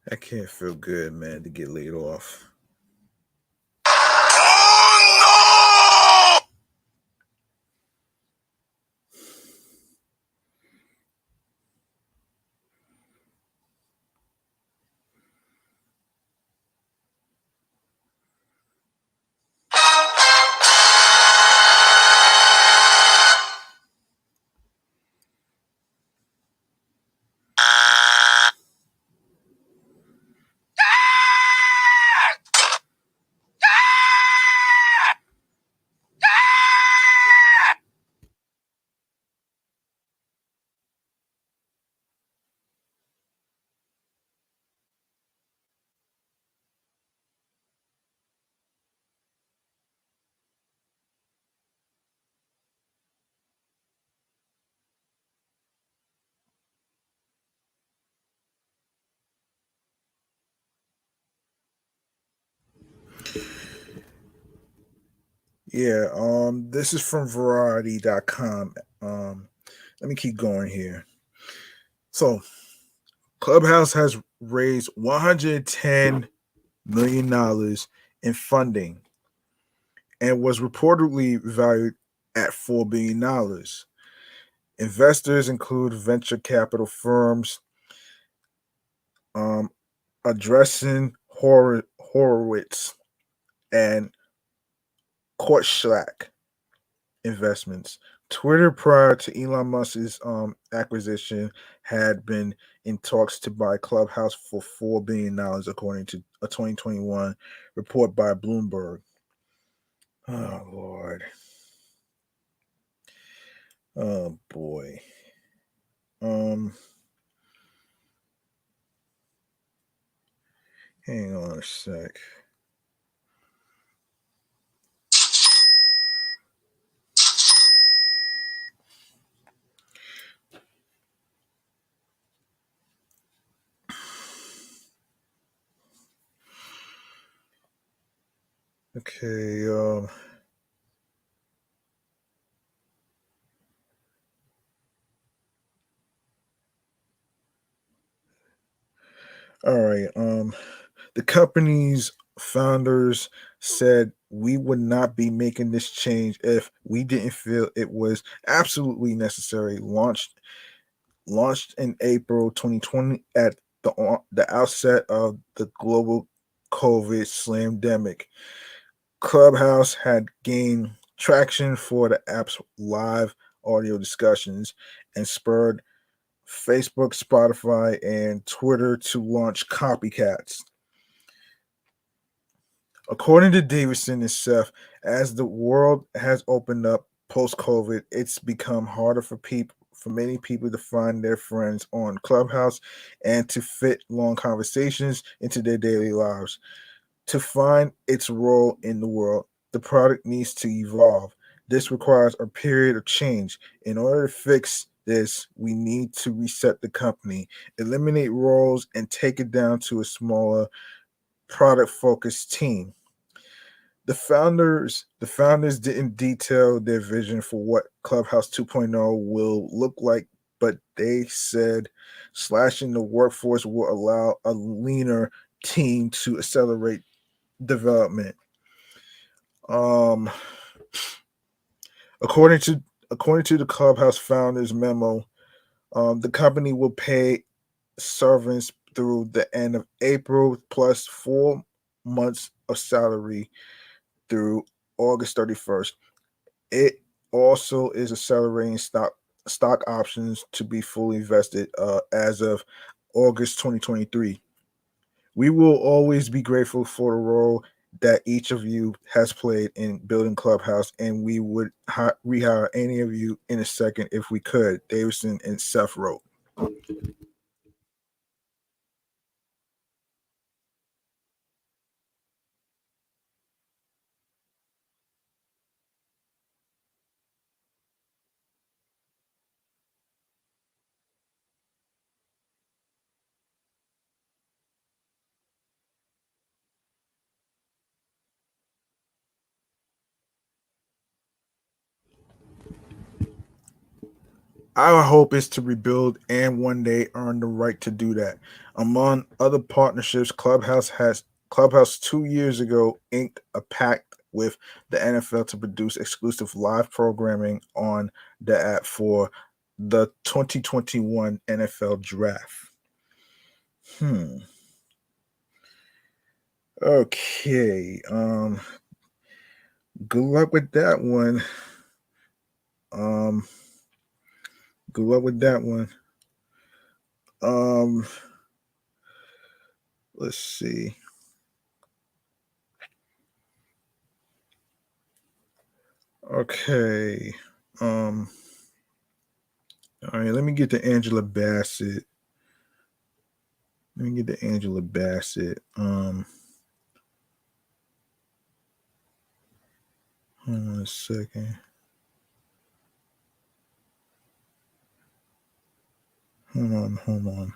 That can't feel good, man, to get laid off. Yeah, this is from variety.com. Let me keep going here. So, Clubhouse has raised $110 million in funding and was reportedly valued at $4 billion. Investors include venture capital firms, um, addressing Horowitz and Kortschlag investments. Twitter, prior to Elon Musk's acquisition, had been in talks to buy Clubhouse for $4 billion, according to a 2021 report by Bloomberg. Oh Lord. Oh boy. Um, hang on a sec. Okay. All right. The company's founders said we would not be making this change if we didn't feel it was absolutely necessary. Launched in April 2020 at the outset of the global COVID slamdemic. Clubhouse had gained traction for the app's live audio discussions and spurred Facebook, Spotify, and Twitter to launch copycats. According to Davidson and Seth, as the world has opened up post COVID, it's become harder for many people to find their friends on Clubhouse and to fit long conversations into their daily lives. To find its role in the world, the product needs to evolve. This requires a period of change. In order to fix this, we need to reset the company, eliminate roles, and take it down to a smaller, product focused team. The founders didn't detail their vision for what Clubhouse 2.0 will look like, but they said slashing the workforce will allow a leaner team to accelerate development. Um, according to according to the Clubhouse founders memo, the company will pay servants through the end of April plus 4 months of salary through August 31st. It also is accelerating stock stock options to be fully vested as of August 2023. We will always be grateful for the role that each of you has played in building Clubhouse, and we would rehire any of you in a second if we could. Davidson and Seth wrote. Our hope is to rebuild and one day earn the right to do that. Among other partnerships, Clubhouse 2 years ago inked a pact with the NFL to produce exclusive live programming on the app for the 2021 NFL Draft. Hmm. Okay. Good luck with that one. Um. Good luck with that one. Um. Let's see. Okay. Um. All right. Let me get to Angela Bassett. Let me get to Angela Bassett. Hold on a second. Hold on.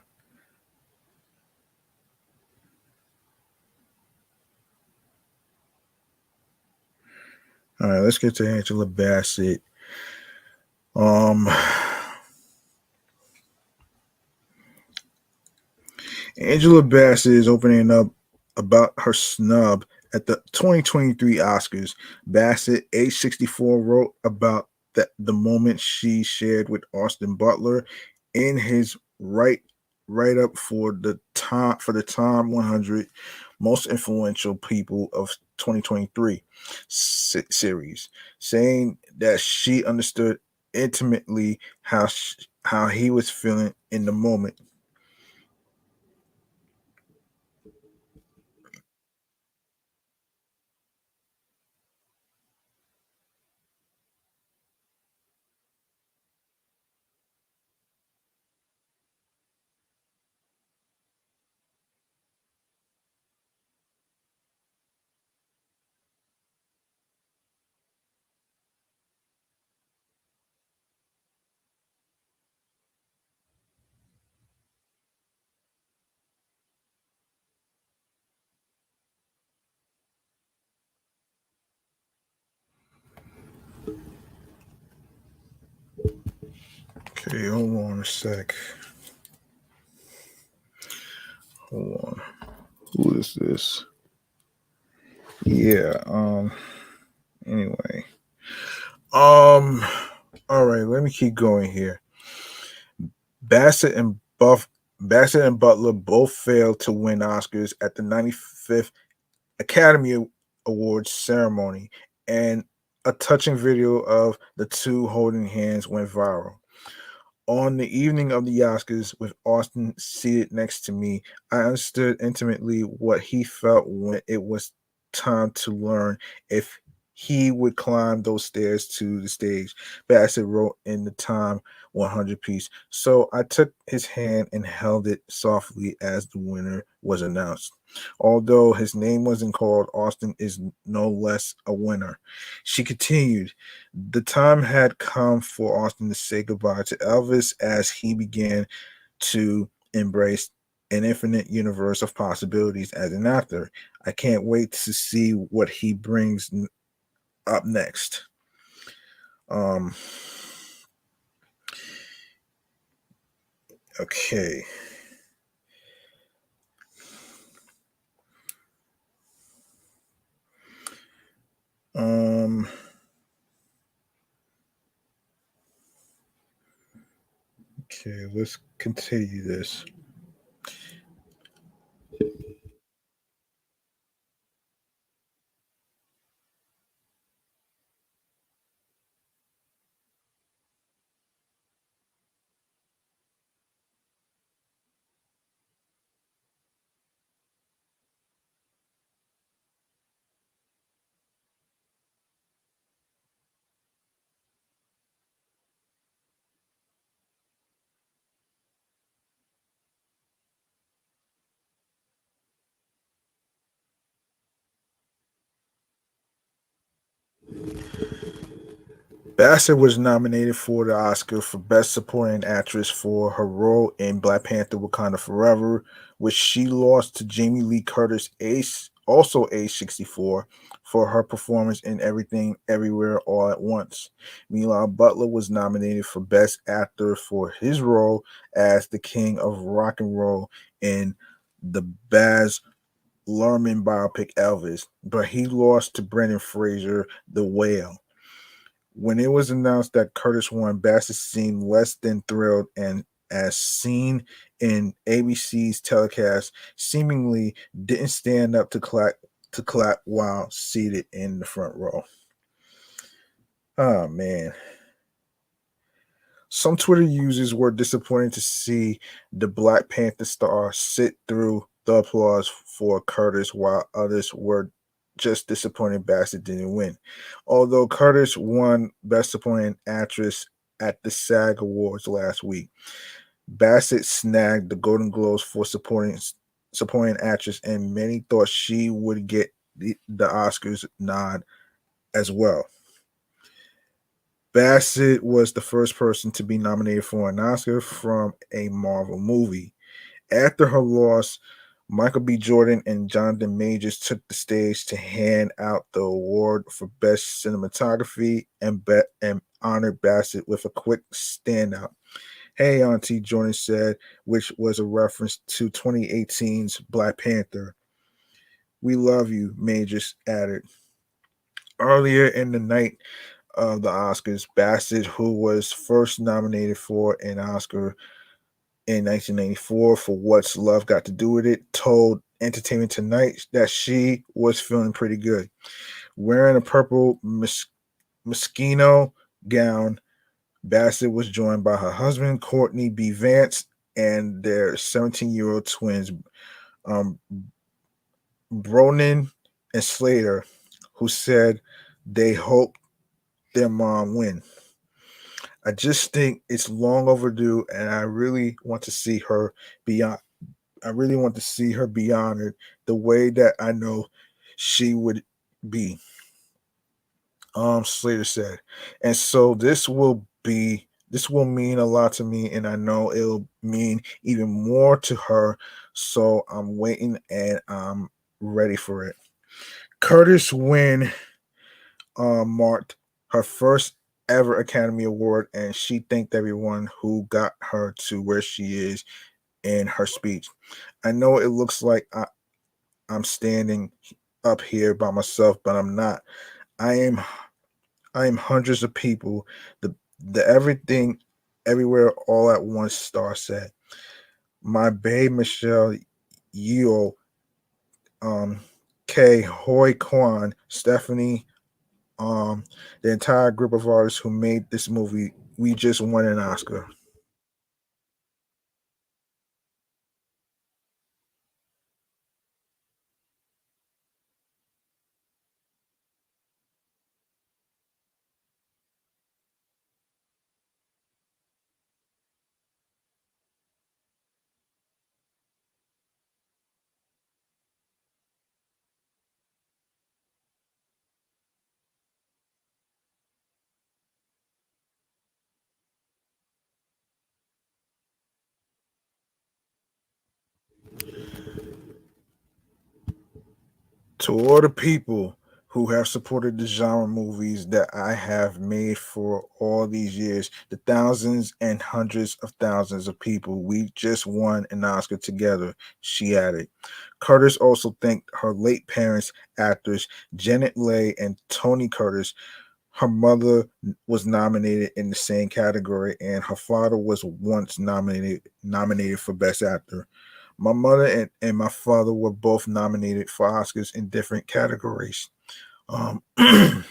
All right, let's get to Angela Bassett. Um, Angela Bassett is opening up about her snub at the 2023 Oscars. Bassett, age 64, wrote about the moment she shared with Austin Butler in his write up for the Time 100 Most Influential People of 2023 series, saying that she understood intimately how he was feeling in the moment. Okay, hold on a sec. Hold on. Who is this? Yeah. Anyway. All right. Let me keep going here. Bassett and Buff. Bassett and Butler both failed to win Oscars at the 95th Academy Awards ceremony, and a touching video of the two holding hands went viral. On the evening of the Oscars, with Austin seated next to me, I understood intimately what he felt when it was time to learn if he would climb those stairs to the stage. Bassett wrote in the Time 100 piece. So I took his hand and held it softly as the winner was announced. Although his name wasn't called, Austin is no less a winner. She continued, the time had come for Austin to say goodbye to Elvis as he began to embrace an infinite universe of possibilities as an actor. I can't wait to see what he brings up next. Um, okay. Um, okay, let's continue this. Bassett was nominated for the Oscar for Best Supporting Actress for her role in Black Panther Wakanda Forever, which she lost to Jamie Lee Curtis, also age 64, for her performance in Everything Everywhere All at Once. Meanwhile, Butler was nominated for Best Actor for his role as the King of Rock and Roll in the Baz Luhrmann biopic Elvis, but he lost to Brendan Fraser, The Whale. When it was announced that Curtis won, Bassett seemed less than thrilled, and as seen in ABC's telecast, seemingly didn't stand up to clap while seated in the front row. Oh man. Some Twitter users were disappointed to see the Black Panther star sit through the applause for Curtis, while others were just disappointed Bassett didn't win. Although Curtis won Best Supporting Actress at the SAG Awards last week, Bassett snagged the Golden Globes for supporting actress, and many thought she would get the Oscars nod as well. Bassett was the first person to be nominated for an Oscar from a Marvel movie. After her loss, Michael B. Jordan and Jonathan Majors took the stage to hand out the award for Best Cinematography and honored Bassett with a quick standout. Hey, Auntie, Jordan said, which was a reference to 2018's Black Panther. We love you, Majors added. Earlier in the night, of the Oscars, Bassett, who was first nominated for an Oscar in 1994 for What's Love Got to Do with It, told Entertainment Tonight that she was feeling pretty good. Wearing a purple Moschino gown, Bassett was joined by her husband, Courtney B. Vance, and their 17-year-old twins, um, Bronan and Slater, who said they hope their mom win. I just think it's long overdue, and I really want to see her beyond. I really want to see her be honored the way that I know she would be. Slater said, and so this will mean a lot to me, and I know it'll mean even more to her. So I'm waiting and I'm ready for it. Curtis win marked her first ever Academy Award, and she thanked everyone who got her to where she is in her speech. I know it looks like I'm standing up here by myself, but I'm not. I am I am hundreds of people. The everything everywhere all at once star said. My babe Michelle Yeoh, um, Kay Hoi Kwan, Stephanie, the entire group of artists who made this movie, we just won an Oscar. To all the people who have supported the genre movies that I have made for all these years, the thousands and hundreds of thousands of people, we just won an Oscar together, she added. Curtis also thanked her late parents, actors Janet Leigh and Tony Curtis. Her mother was nominated in the same category, and her father was once nominated for Best Actor. My mother and my father were both nominated for Oscars in different categories. Yeah,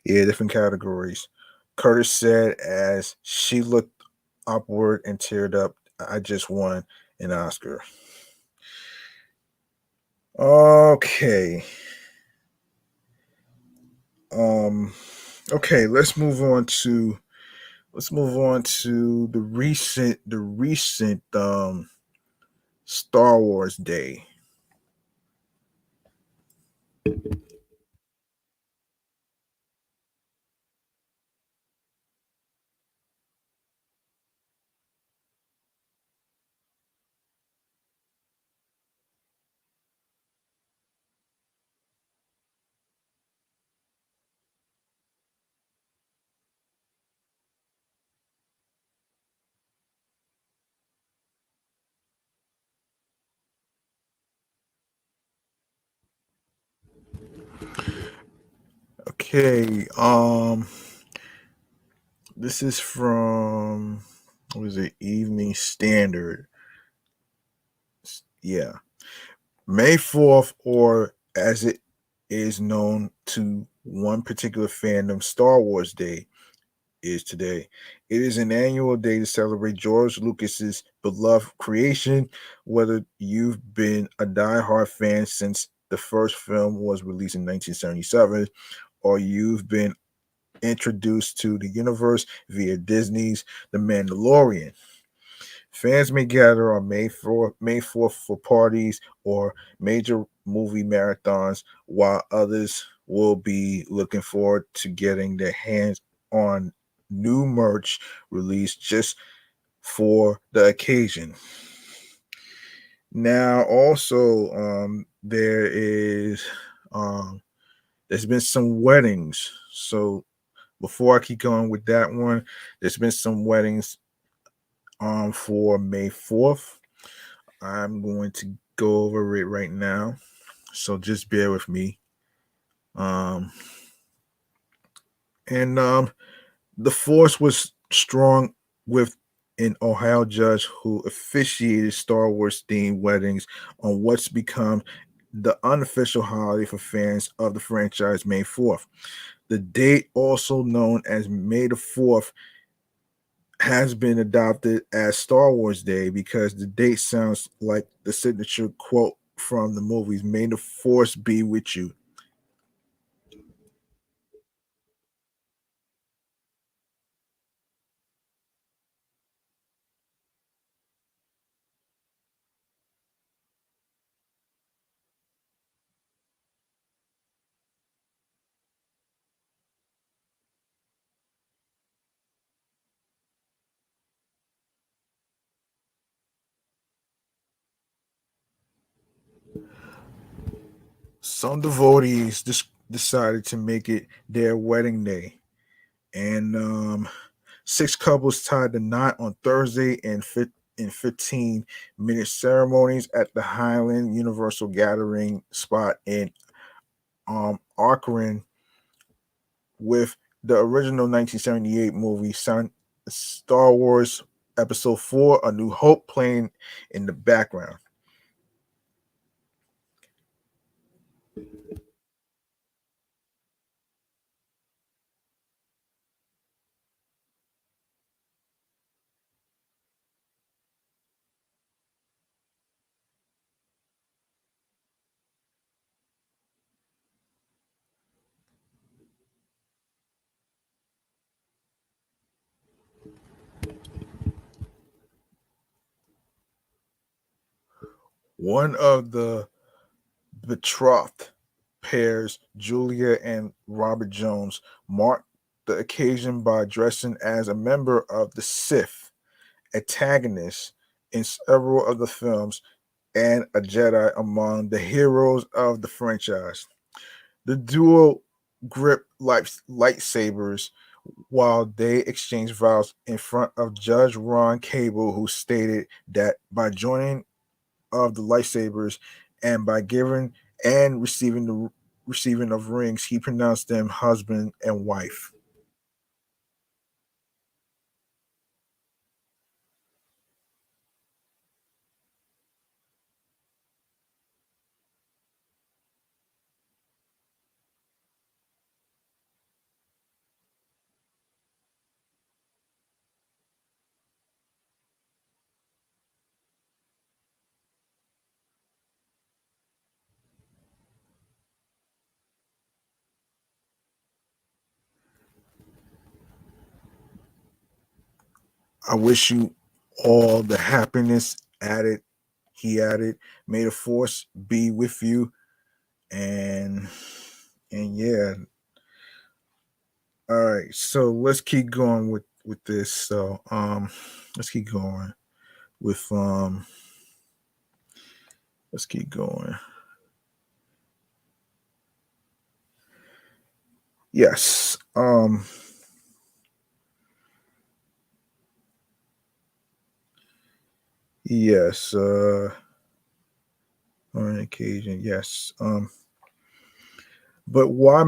different categories. Curtis said as she looked upward and teared up, I just won an Oscar. Okay. Um okay, let's move on to the recent Star Wars Day. Okay. This is from what is it? Evening Standard. Yeah. May 4th, or as it is known to one particular fandom, Star Wars Day is today. It is an annual day to celebrate George Lucas's beloved creation, whether you've been a die-hard fan since the first film was released in 1977, or you've been introduced to the universe via Disney's The Mandalorian. Fans may gather on May 4th for parties or major movie marathons, while others will be looking forward to getting their hands on new merch released just for the occasion. Now, also, um, there's been some weddings. So before I keep going with that one, there's been some weddings for May 4th. I'm going to go over it right now. So just bear with me. Um and the force was strong with an Ohio judge who officiated Star Wars themed weddings on what's become the unofficial holiday for fans of the franchise, May 4th. The date, also known as May 4th, has been adopted as Star Wars Day because the date sounds like the signature quote from the movies, "May the Force be with you." Some devotees decided to make it their wedding day, and six couples tied the knot on Thursday in 15-minute ceremonies at the Highland Universal Gathering spot in Akron, with the original 1978 movie Star Wars Episode 4: A New Hope playing in the background. One of the betrothed pairs, Julia and Robert Jones, marked the occasion by dressing as a member of the Sith, antagonists in several of the films, and a Jedi among the heroes of the franchise. The duo grip lightsabers while they exchanged vows in front of Judge Ron Cable, who stated that by joining of the lightsabers and by giving and receiving of rings, he pronounced them husband and wife. I wish you all the happiness added. He added, "May the force be with you." And yeah, all right. So let's keep going with this. So let's keep going with let's keep going. Yes. Yes. On occasion, yes. But why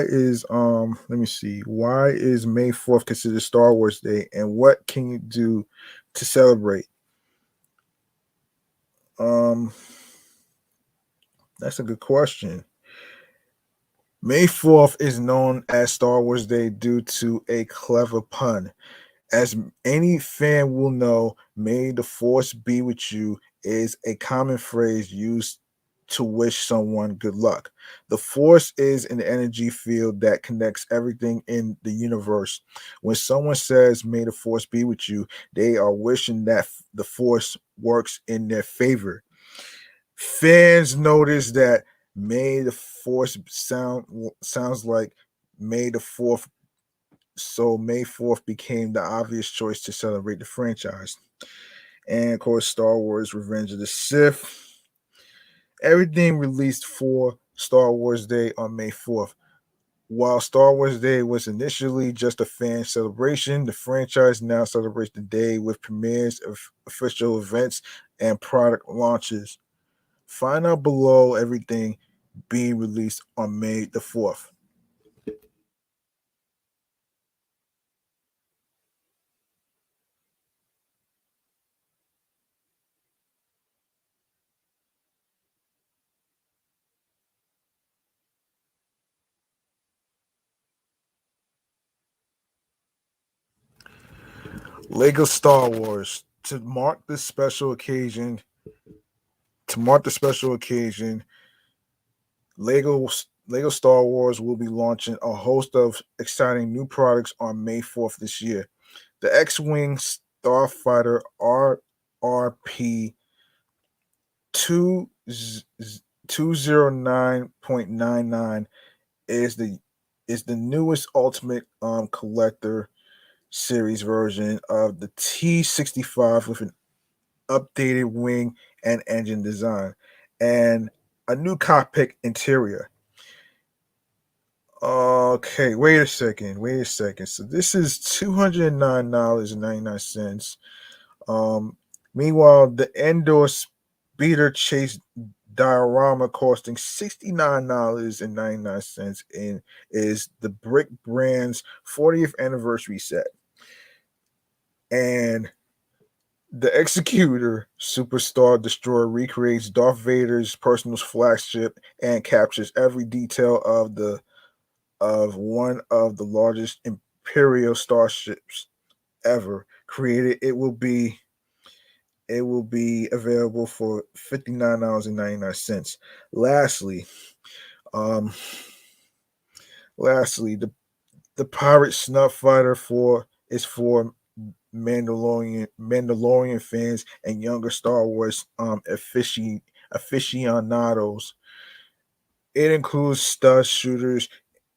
is let me see. Why is May 4th considered Star Wars Day, and what can you do to celebrate? Um that's a good question. May 4th is known as Star Wars Day due to a clever pun. As any fan will know, may the force be with you is a common phrase used to wish someone good luck. The force is an energy field that connects everything in the universe. When someone says, may the force be with you, they are wishing that the force works in their favor. Fans notice that may the force sounds like May the Fourth, so May 4th became the obvious choice to celebrate the franchise. And of course, Star Wars Revenge of the Sith. Everything released for Star Wars Day on May 4th. While Star Wars Day was initially just a fan celebration, the franchise now celebrates the day with premieres of official events and product launches. Find out below everything being released on May the 4th. Lego Star Wars. To mark the special occasion, Lego Lego Star Wars will be launching a host of exciting new products on May 4th this year. The X-Wing Starfighter RRP 2 209.99 is the newest Ultimate Collector Series version of the T65 with an updated wing and engine design and a new cockpit interior. Okay, wait a second. Wait a second. So this is $209.99. Meanwhile, the Endor Speeder Chase diorama costing $69.99 and is the Brick Brand's 40th anniversary set. And the Executor Superstar Destroyer recreates Darth Vader's personal flagship and captures every detail of one of the largest Imperial starships ever created. It will be available for $59.99. Lastly, um, lastly, the pirate snub fighter for is for Mandalorian fans and younger Star Wars aficionados. It includes stud shooters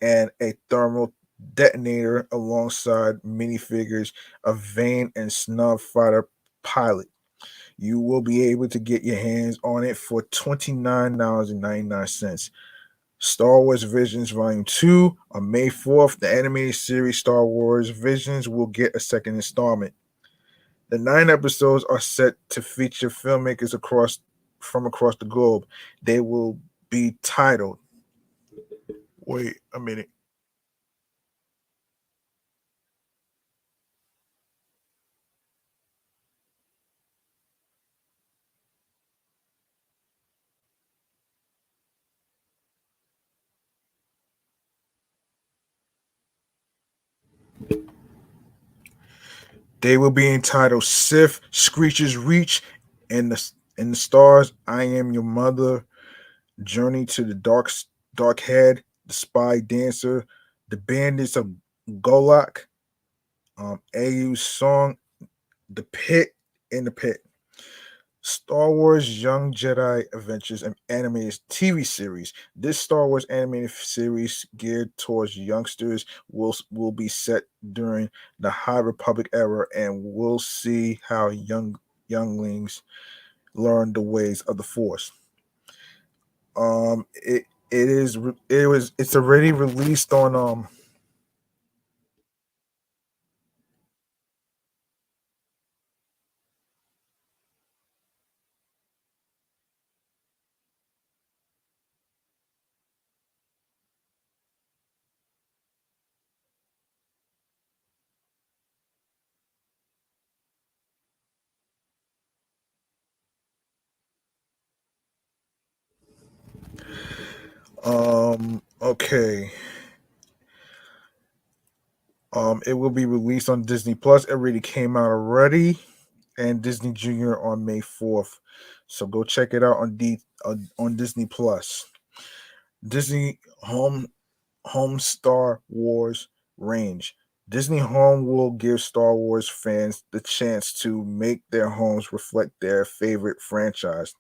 and a thermal detonator alongside minifigures of Vane and Snub Fighter Pilot. You will be able to get your hands on it for $29.99. Star Wars Visions Volume 2 on May 4th. The animated series Star Wars Visions will get a second installment. The 9 episodes are set to feature filmmakers across the globe. They will be titled. Wait a minute. They will be entitled Sith Screecher's Reach and the stars. I Am Your Mother, Journey to the Dark Head, The Spy Dancer, The Bandits of Golak, AU's song, The Pit in the Pit. Star Wars Young Jedi Adventures and animated TV series. This Star Wars animated series geared towards youngsters will be set during the High Republic era and we'll see how younglings learn the ways of the Force. It's already released on Okay. It will be released on Disney Plus. It already came out already, and Disney Junior on May 4th. So go check it out on Disney Plus. Disney Home Star Wars range. Disney Home will give Star Wars fans the chance to make their homes reflect their favorite franchise.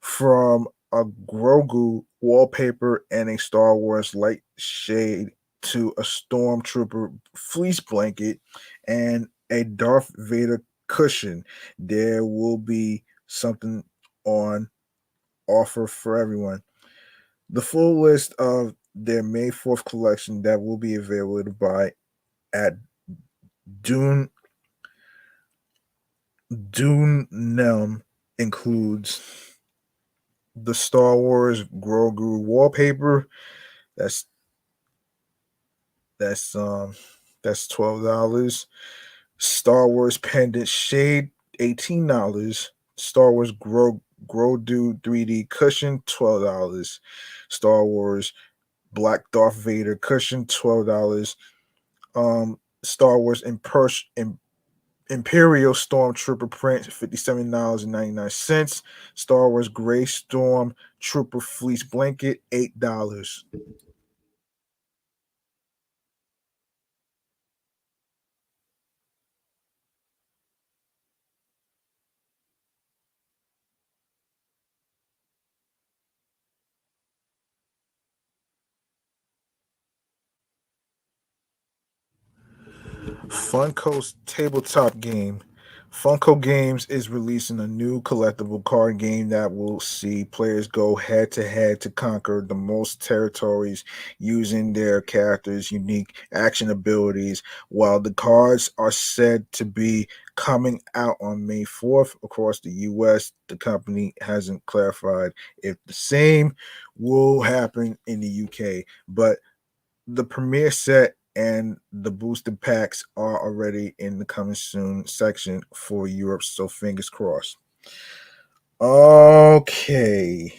From a Grogu wallpaper and a Star Wars light shade to a Stormtrooper fleece blanket and a Darth Vader cushion, there will be something on offer for everyone. The full list of their May 4th collection that will be available to buy at Dune Dune Nelm includes the Star Wars Grogu wallpaper. That's that's um that's $12. Star Wars pendant shade, $18. Star Wars Grogu 3D cushion, $12. Star Wars Black Darth Vader cushion, $12. Star Wars Imperial Stormtrooper print, $57.99. Star Wars Gray Storm Trooper fleece blanket, $8. Funko's tabletop game. Funko Games is releasing a new collectible card game that will see players go head to head to conquer the most territories using their characters' unique action abilities. While the cards are said to be coming out on May 4th across the US, the company hasn't clarified if the same will happen in the UK. But the premiere set and the booster packs are already in the coming soon section for Europe, so fingers crossed. Okay.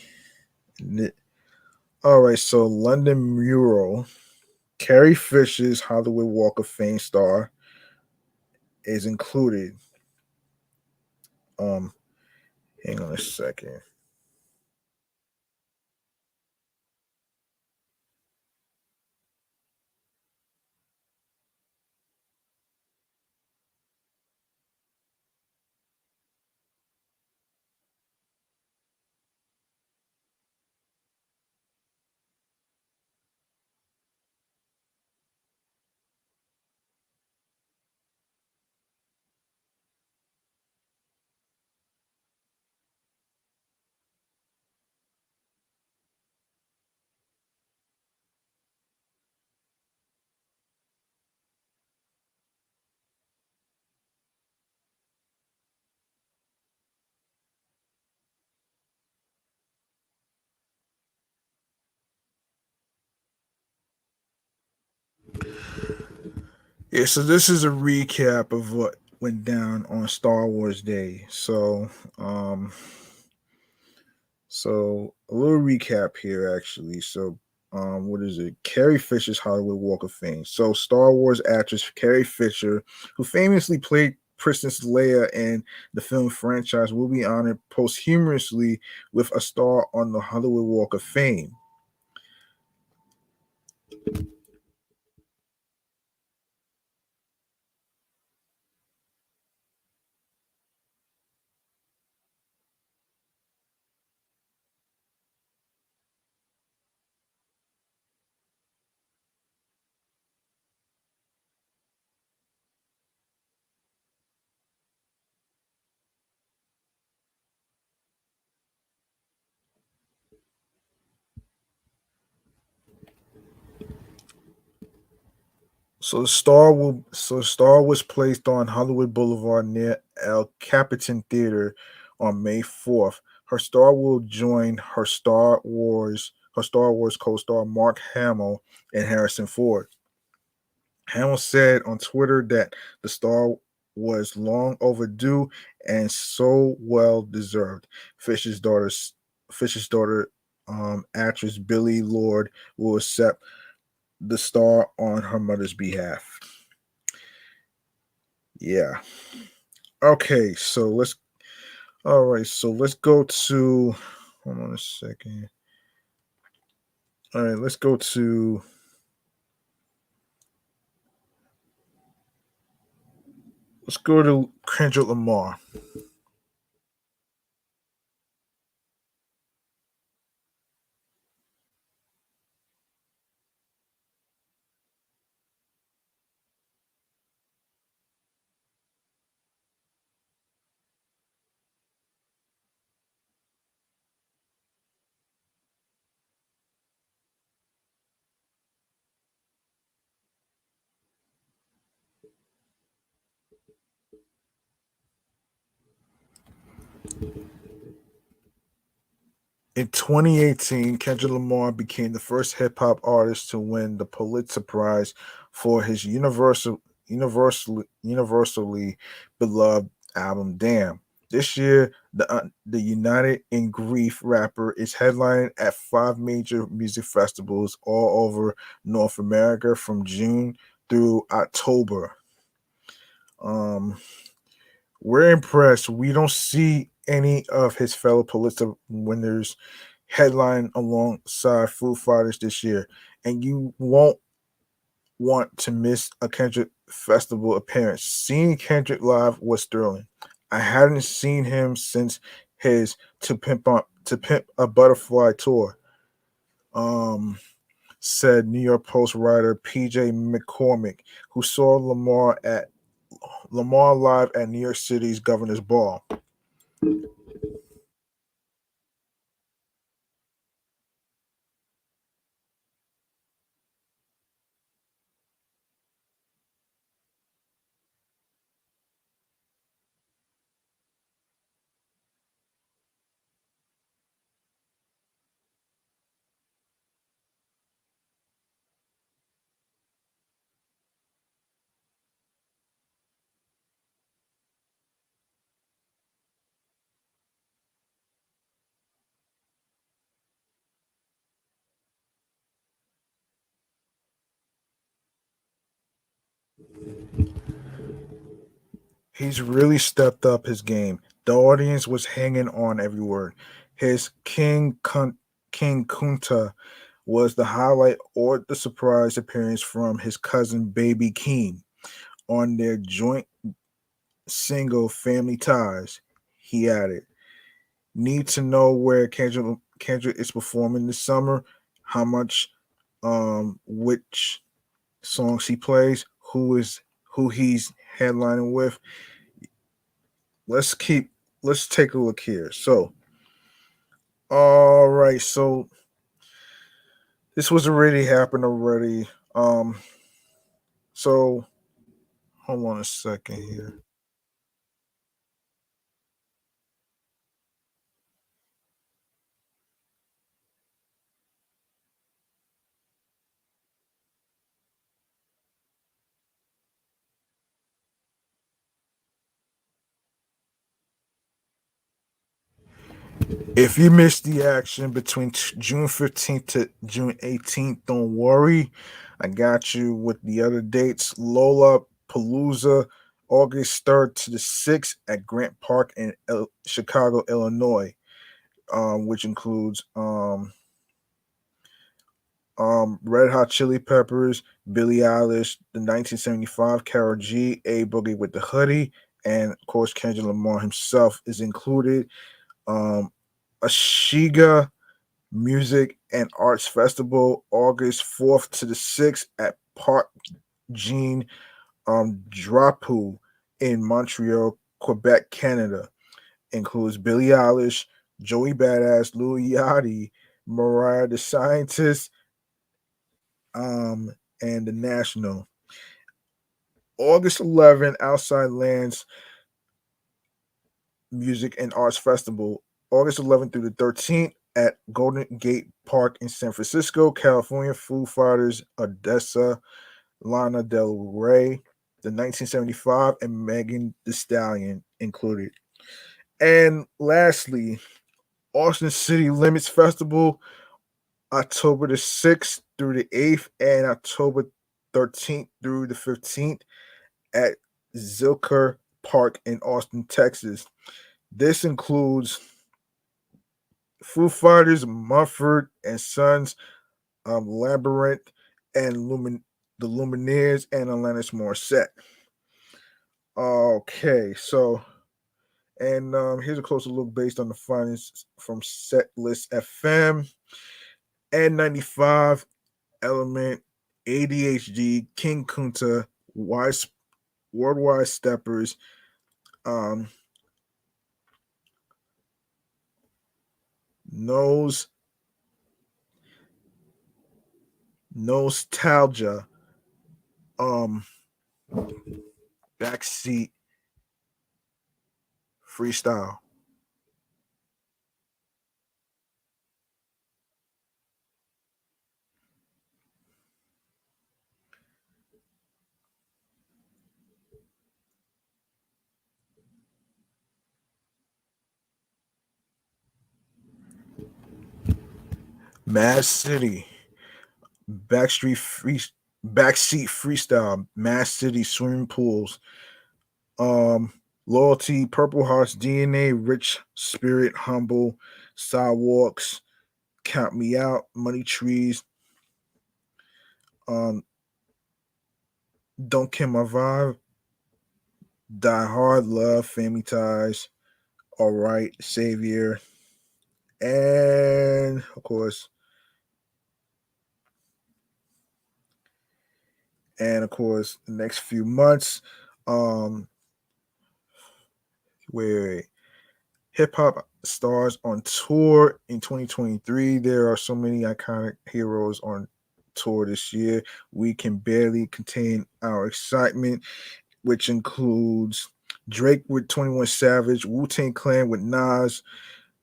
All right, so London Mural, Carrie Fisher's Hollywood Walk of Fame star is included. Um, Hang on a second. Yeah, so this is a recap of what went down on Star Wars Day. Um, So a little recap here, actually. What is it? Carrie Fisher's Hollywood Walk of Fame. So, Star Wars actress Carrie Fisher, who famously played Princess Leia in the film franchise, will be honored posthumously with a star on the Hollywood Walk of Fame. Star was placed on Hollywood Boulevard near El Capitan Theater on May 4th. Her star will join her Star Wars co-star Mark Hamill and Harrison Ford. Hamill said on Twitter that the star was long overdue and so well deserved. Fisher's daughter actress Billie Lord will accept the star on her mother's behalf. Yeah. Okay, so let's all right, so let's go to hold on a second. All right, let's go to Kendrick Lamar. In 2018, Kendrick Lamar became the first hip hop artist to win the Pulitzer Prize for his universally beloved album "Damn." This year, the United in Grief rapper is headlining at 5 major music festivals all over North America from June through October. Um, we're impressed. We don't see any of his fellow Pulitzer winners headline alongside Foo Fighters this year, and you won't want to miss a Kendrick festival appearance. Seeing Kendrick live was thrilling. I hadn't seen him since his to Pimp a Butterfly tour. Um, said New York Post writer PJ McCormick, who saw Lamar live at New York City's Governor's Ball. He's really stepped up his game. The audience was hanging on every word. His King Kunta was the highlight or the surprise appearance from his cousin Baby Keem on their joint single Family Ties. He added, "Need to know where Kendrick is performing this summer, how much, which songs he plays, who he's headlining with. Let's keep let's take a look here. So, all right, so this was already happened already. So hold on a second here. If you missed the action between June 15th to June 18th, don't worry. I got you with the other dates. Lola Palooza, August 3rd to the 6th at Grant Park in Chicago, Illinois, which includes Red Hot Chili Peppers, Billie Eilish, the 1975 Karol G, A Boogie with the Hoodie, and of course Kendrick Lamar himself is included. Um, Ashiga Music and Arts Festival, August 4th to the 6th at Park Jean Drapeau in Montreal, Quebec, Canada. Includes Billie Eilish, Joey Badass, Lil Yachty, Mariah the Scientist, um, and the National. August 11th, Outside Lands Music and Arts Festival, August 11th through the 13th at Golden Gate Park in San Francisco, California. Foo Fighters, Odessa, Lana Del Rey, the 1975, and Megan Thee Stallion included. And lastly, Austin City Limits Festival, October the 6th through the 8th, and October 13th through the 15th at Zilker Park in Austin, Texas. This includes Foo Fighters, Mumford and Sons, Labyrinth, and the Lumineers, and Alanis Morissette. Okay, so and here's a closer look based on the findings from Setlist FM, N95, Element, ADHD, King Kunta, Wise, Worldwide Steppers, um, Nose, Nostalgia, um, Backseat, Freestyle. Mad City, Backstreet Free, Backseat Freestyle, Mad City Swimming Pools, um, Loyalty, Purple Hearts, DNA, Rich Spirit, Humble, Sidewalks, Count Me Out, Money Trees, um, Don't Kill My Vibe, Die Hard, Love, Family Ties, All Right, Savior, and of course, the next few months, um, where hip hop stars on tour in 2023. There are so many iconic heroes on tour this year. We can barely contain our excitement, which includes Drake with 21 Savage, Wu Tang Clan with Nas,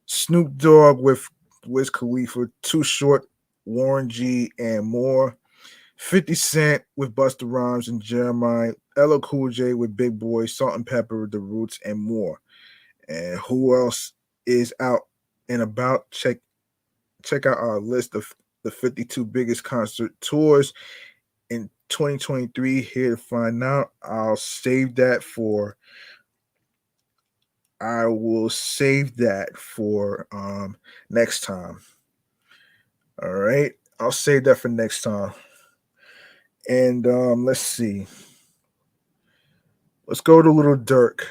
Snoop Dogg with Wiz Khalifa, Too Short, Warren G, and more. 50 Cent with Busta Rhymes and Jeremiah, LL Cool J with Big Boy, Salt and Pepper, The Roots, and more. And who else is out and about? Check out our list of the 52 biggest concert tours in 2023. Here to find out. I will save that for next time. All right. I'll save that for next time. And let's see. Let's go to Little Dirk.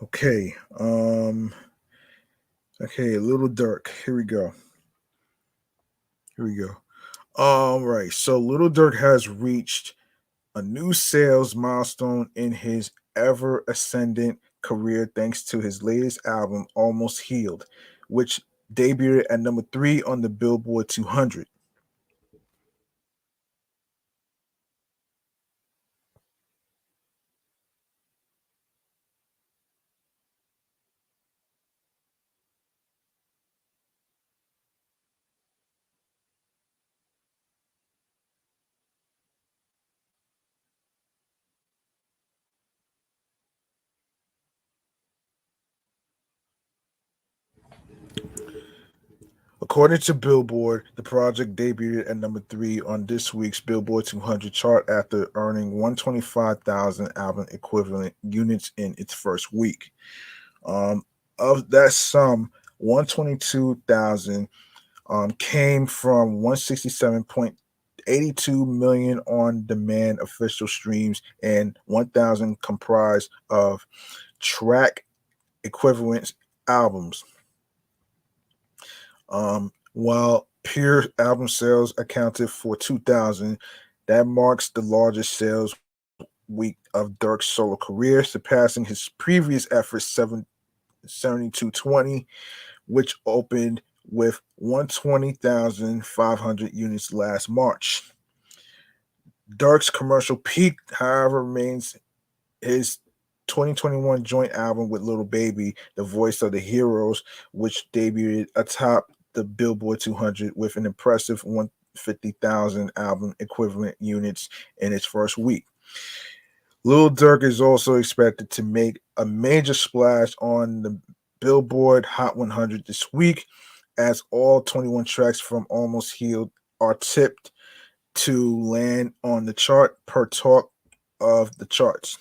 Okay. Okay, Little Dirk. Here we go. Here we go. All right. So Little Dirk has reached a new sales milestone in his ever ascendant career thanks to his latest album, Almost Healed, which debuted at number 3 on the Billboard 200. According to Billboard, the project debuted at number 3 on this week's Billboard 200 chart after earning 125,000 album equivalent units in its first week. Um, of that sum, 122,000 came from 167.82 million on demand official streams, and 1,000 comprised of track equivalent albums. While pure album sales accounted for 2,000, that marks the largest sales week of Durk's solo career, surpassing his previous effort 7220, which opened with 120,500 units last March. Durk's commercial peak, however, remains his 2021 joint album with Little Baby, The Voice of the Heroes, which debuted atop the Billboard 200 with an impressive 150,000 album equivalent units in its first week. Lil Durk is also expected to make a major splash on the Billboard Hot 100 this week, as all 21 tracks from Almost Healed are tipped to land on the chart per talk of the charts.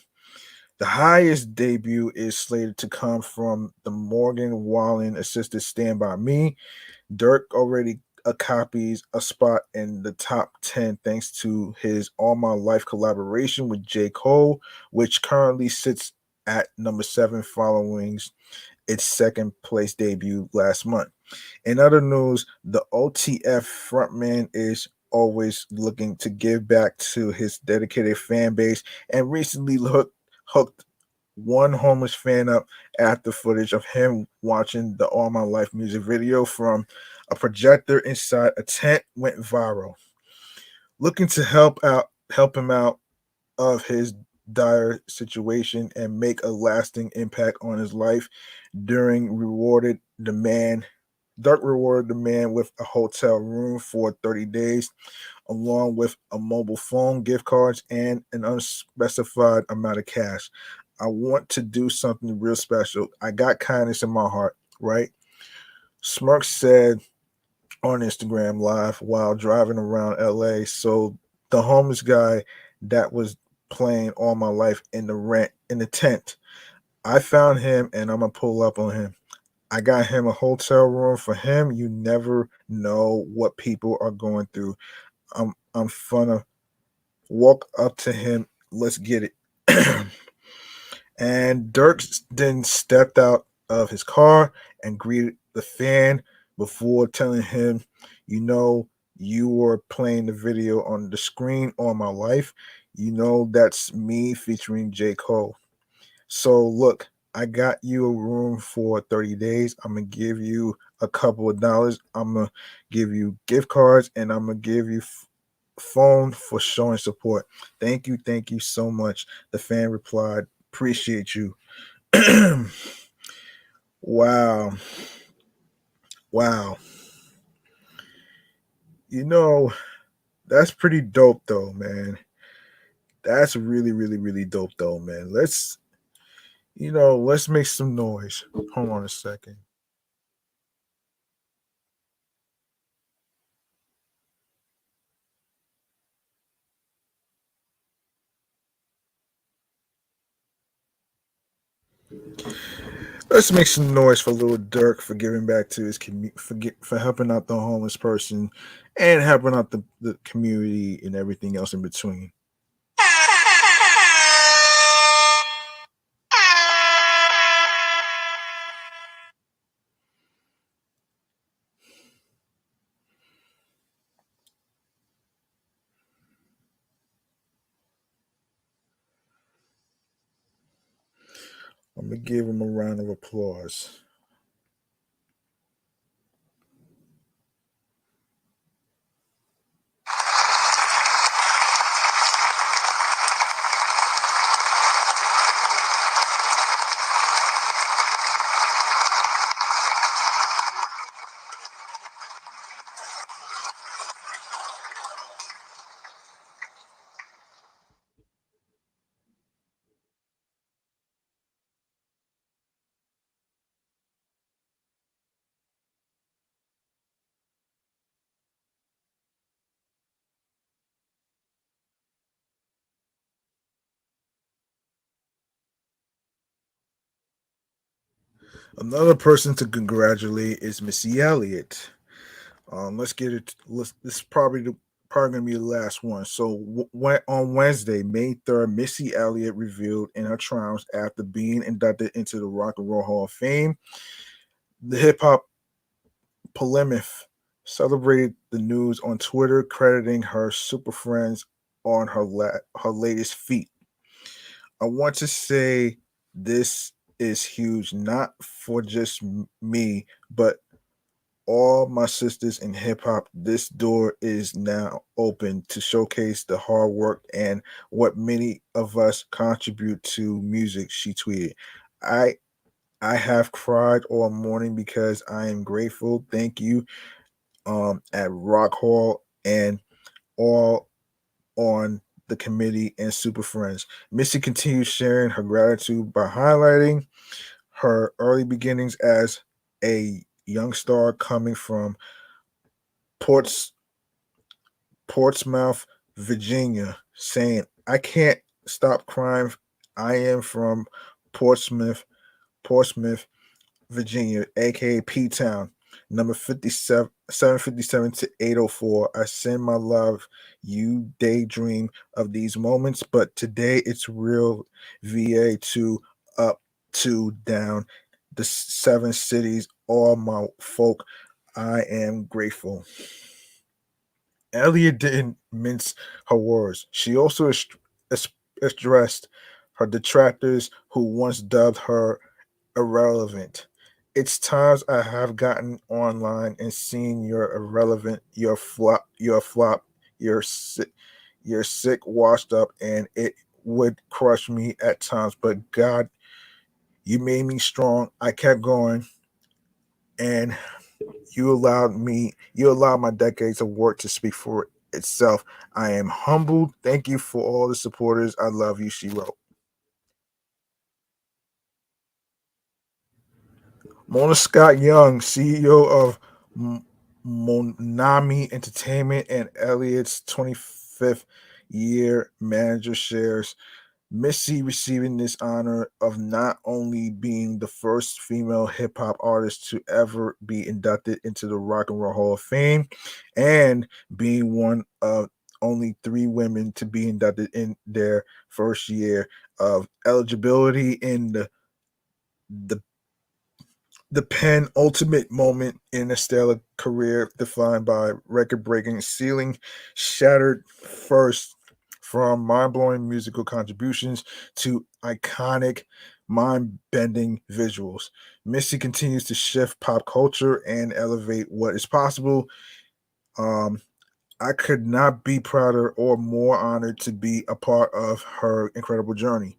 The highest debut is slated to come from the Morgan Wallen assisted Stand By Me. Durk already copies a spot in the top 10 thanks to his All My Life collaboration with J. Cole, which currently sits at number 7 following its second place debut last month. In other news, the OTF frontman is always looking to give back to his dedicated fan base and recently hooked one homeless fan up after footage of him watching the All My Life music video from a projector inside a tent went viral. Looking to help him out of his dire situation and make a lasting impact on his life during rewarded the man Dirk rewarded the man with a hotel room for 30 days, along with a mobile phone, gift cards, and an unspecified amount of cash. I want to do something real special. I got kindness in my heart, right? Smirk said on Instagram Live while driving around LA. So the homeless guy that was playing All My Life in the tent, I found him and I'm gonna pull up on him. I got him a hotel room for him. You never know what people are going through. I'm gonna walk up to him. Let's get it. And Dirk then stepped out of his car and greeted the fan before telling him, you know, you were playing the video on the screen All My Life. You know, that's me featuring J. Cole. So look, I got you a room for 30 days. I'm gonna give you a couple of dollars. I'm gonna give you gift cards, and I'm gonna give you phone for showing support. Thank you so much. The fan replied, appreciate you. Wow. Wow. You know, that's pretty dope though, man. That's really, really, really dope though, man. Let's make some noise. Hold on a second. Let's make some noise for Lil Durk for giving back to his community, for helping out the homeless person, and helping out the community and everything else in between. I'm gonna give him a round of applause. Another person to congratulate is Missy Elliot. Let's get it. This is probably gonna be the last one. So on Wednesday, May 3rd, Missy Elliott revealed in her triumphs after being inducted into the Rock and Roll Hall of Fame. The hip hop polemic celebrated the news on Twitter, crediting her super friends on her latest feat. I want to say this is huge, not for just me, but all my sisters in hip hop. This door is now open to showcase the hard work and what many of us contribute to music. She tweeted, "I I have cried all morning because I am grateful. Thank you, at Rock Hall and all on the committee and super friends." Missy continues sharing her gratitude by highlighting her early beginnings as a young star coming from Ports Portsmouth, Virginia, saying, "I can't stop crying. I am from Portsmouth, Portsmouth, Virginia, aka P Town, number 57, 757 to 804. I send my love. You daydream of these moments, but today it's real. VA to up to down, the seven cities, all my folk. I am grateful." Elliot didn't mince her words. She also es- addressed her detractors who once dubbed her irrelevant. "It's times I have gotten online and seen you're irrelevant, you're sick, washed up, and it would crush me at times. But God, you made me strong. I kept going, and you allowed my decades of work to speak for itself. I am humbled. Thank you for all the supporters. I love you," she wrote. Mona Scott Young, CEO of Monami Entertainment and Elliot's 25th year manager, shares Missy receiving this honor of not only being the first female hip hop artist to ever be inducted into the Rock and Roll Hall of Fame and being one of only three women to be inducted in their first year of eligibility in the the penultimate moment in a stellar career defined by record breaking ceiling shattered first from mind blowing musical contributions to iconic, mind bending visuals. Missy continues to shift pop culture and elevate what is possible. Um, I could not be prouder or more honored to be a part of her incredible journey.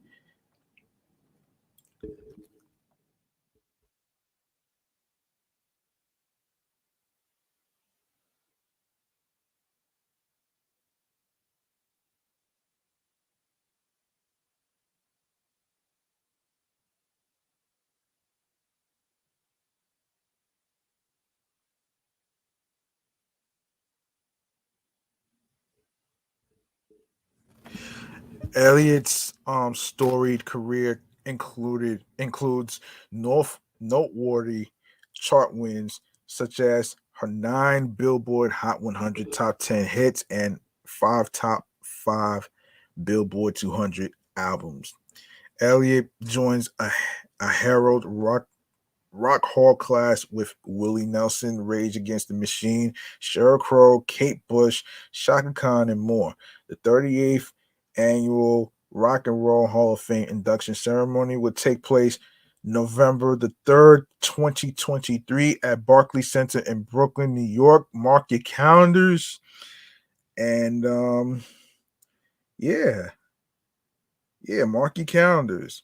Elliot's storied career includes noteworthy chart wins such as her 9 Billboard Hot 100 top 10 hits and 5 top 5 Billboard 200 albums. Elliot joins a Herald Rock Hall class with Willie Nelson, Rage Against the Machine, Sheryl Crow, Kate Bush, Shaka Khan, and more. The 38th annual Rock and Roll Hall of Fame induction ceremony will take place November the 3rd, 2023 at Barclays Center in Brooklyn, New York. Mark your calendars. And yeah, yeah, mark your calendars.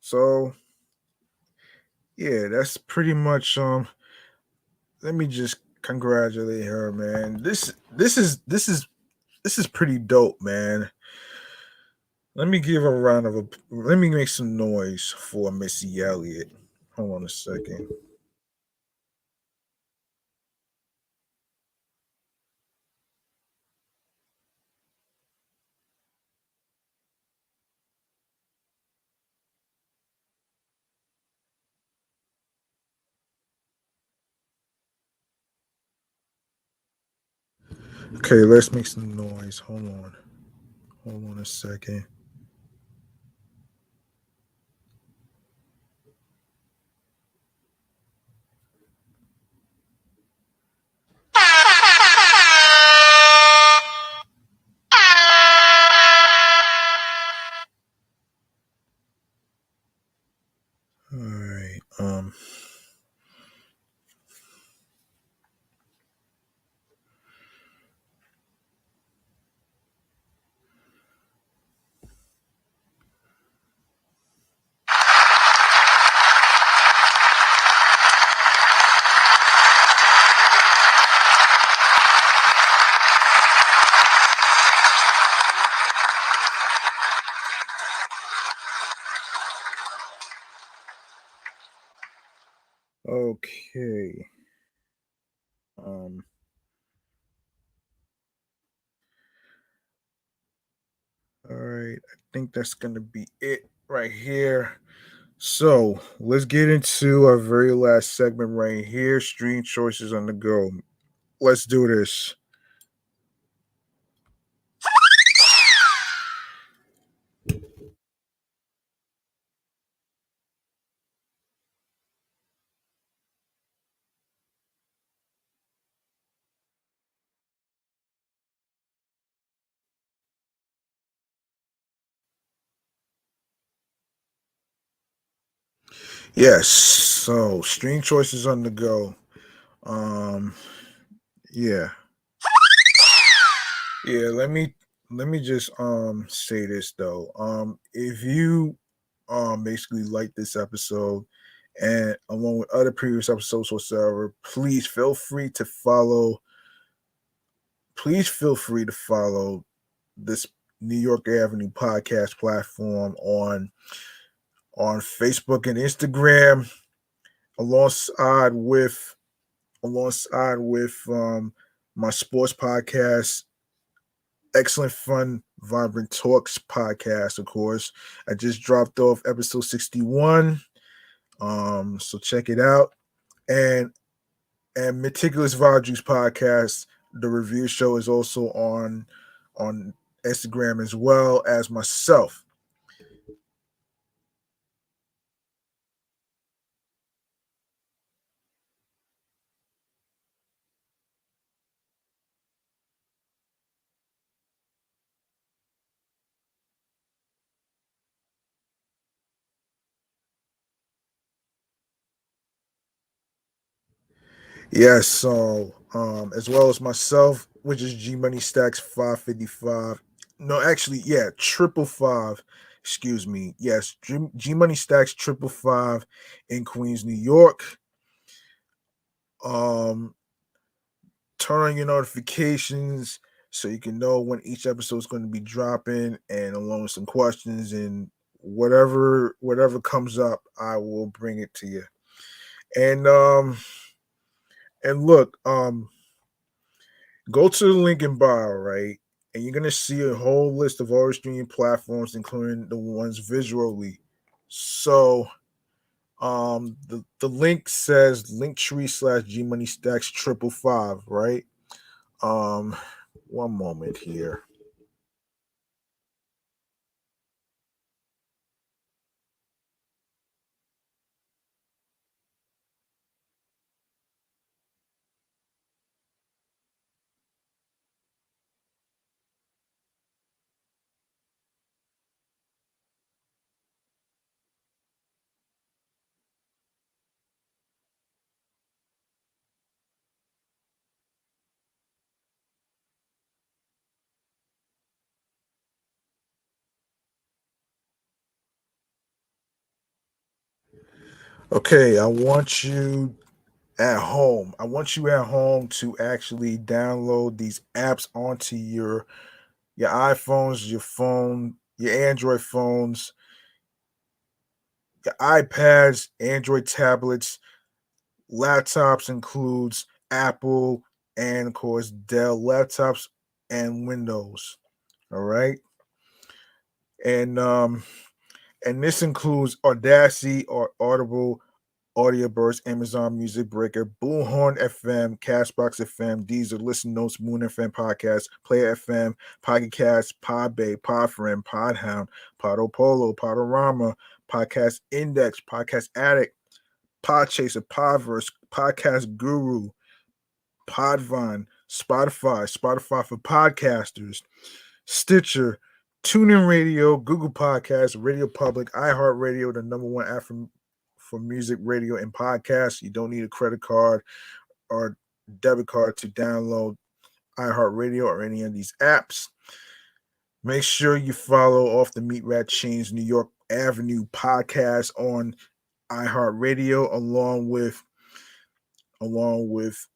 So yeah, that's pretty much let me just congratulate her, man. This is pretty dope, man. Let me give a round of let me make some noise for Missy Elliott. Hold on a second. Okay, let's make some noise. Hold on. Hold on a second. Okay. Um, all right. I think that's gonna be it right here. So let's get into our very last segment right here. Stream choices on the go. Let's do this. Yes. So stream choices on the go. Um, yeah. Yeah, let me just say this though. If you basically like this episode and along with other previous episodes whatsoever, please feel free to follow this New York Avenue podcast platform on Facebook and Instagram alongside with my sports podcast, Excellent Fun Vibrant Talks podcast, of course. I just dropped off episode 61. So check it out. And Meticulous Juice podcast, the review show is also on Instagram as well as myself. Yes, so as well as myself, which is G Money Stacks 555. No, actually, yeah, triple five. Excuse me. Yes, G Money Stacks triple five in Queens, New York. Um, turn on your notifications so you can know when each episode is going to be dropping, and along with some questions and whatever comes up, I will bring it to you. And look, go to the link in bio, right? And you're gonna see a whole list of all the streaming platforms, including the ones visually. So the link says linktree / G Money Stacks triple five, right? Um one moment here. Okay, I want you at home to actually download these apps onto your iPhones, your phone, your Android phones, your iPads, Android tablets, laptops includes Apple and of course Dell laptops and Windows. All right. And this includes Audacity or Audible, Audio Burst, Amazon Music Breaker, Bullhorn FM, Castbox FM, Deezer, Listen Notes, Moon FM Podcast, Player FM, Pocket Cast, Podbay, Podfriend, Podhound, Podopolo, Podorama, Podcast Index, Podcast Addict, Podchaser, Podverse, Podcast Guru, Podvine, Spotify for podcasters, Stitcher, TuneIn Radio, Google Podcasts, Radio Public, iHeartRadio, the number one app for music, radio, and podcasts. You don't need a credit card or debit card to download iHeartRadio or any of these apps. Make sure you follow Off the Meat Rat Chainz New York Avenue podcast on iHeartRadio, along with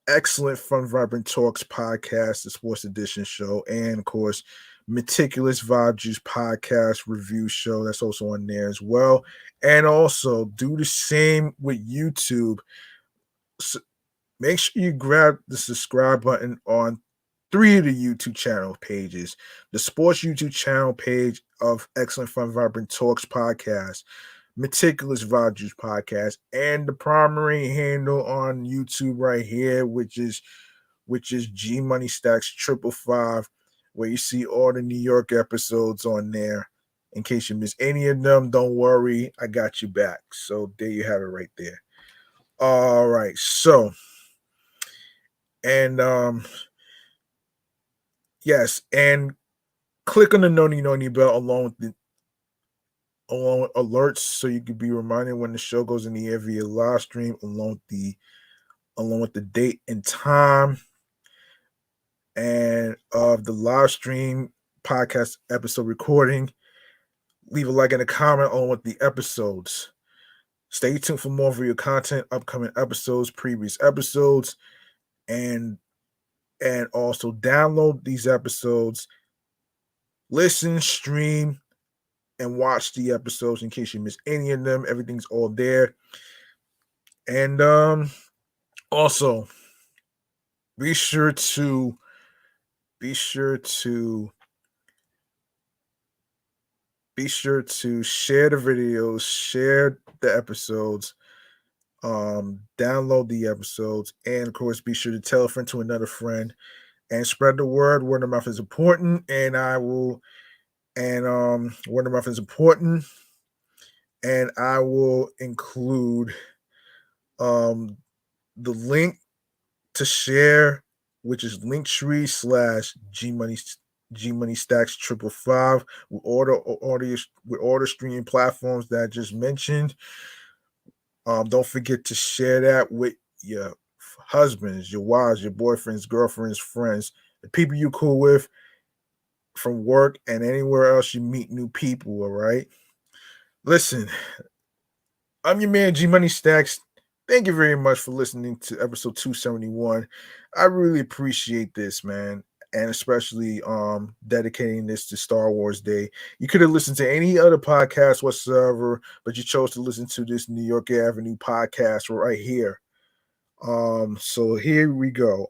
excellent Fun Vibrant Talks podcast, the Sports Edition show, and of course, Meticulous Vibe Juice podcast review show. That's also on there as well. And also do the same with YouTube. So make sure you grab the subscribe button on 3 of the YouTube channel pages: the sports YouTube channel page of Excellent Fun Vibrant Talks podcast, Meticulous Vibe Juice podcast, and the primary handle on YouTube right here, which is G Money Stacks 555, where you see all the New York episodes on there. In case you miss any of them, don't worry, I got you back. So there you have it right there. All right, so and yes, and click on the Noni bell along with alerts so you can be reminded when the show goes in the air via live stream, along with the date and time and of the live stream podcast episode recording. Leave a like and a comment along with the episodes. Stay tuned for more video content, upcoming episodes, previous episodes, and also download these episodes, listen, stream, and watch the episodes in case you miss any of them. Everything's all there. And also be sure to share the videos, share the episodes, download the episodes, and of course be sure to tell a friend to another friend and spread the word. Word of mouth is important, and word of mouth is important, and I will include the link to share, which is Linktree /G Money Stacks 555 with all the streaming platforms that I just mentioned. Don't forget to share that with your husbands, your wives, your boyfriends, girlfriends, friends, the people you cool with from work and anywhere else you meet new people. All right. Listen, I'm your man G Money Stacks. Thank you very much for listening to episode 271. I really appreciate this, man, and especially dedicating this to Star Wars Day. You could have listened to any other podcast whatsoever, but you chose to listen to this New York Avenue podcast right here. So here we go.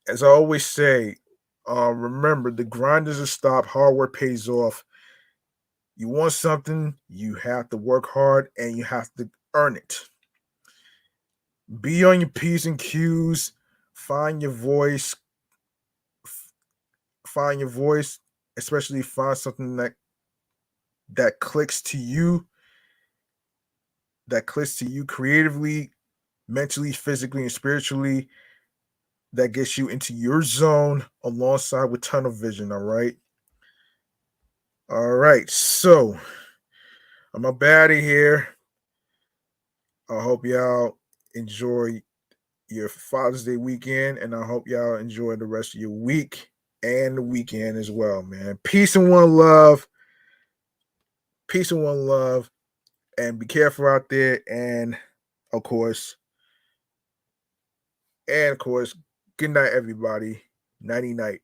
As I always say, remember, the grind doesn't stop, hard work pays off. You want something, you have to work hard and you have to earn it. Be on your P's and Q's, find your voice, especially find something that clicks to you, creatively, mentally, physically, and spiritually, that gets you into your zone alongside with tunnel vision. All right, so I'm up out of here. I hope y'all enjoy your Father's Day weekend, and I hope y'all enjoy the rest of your week and the weekend as well, man. Peace and one love, and be careful out there. And of course, good night, everybody. Nighty night.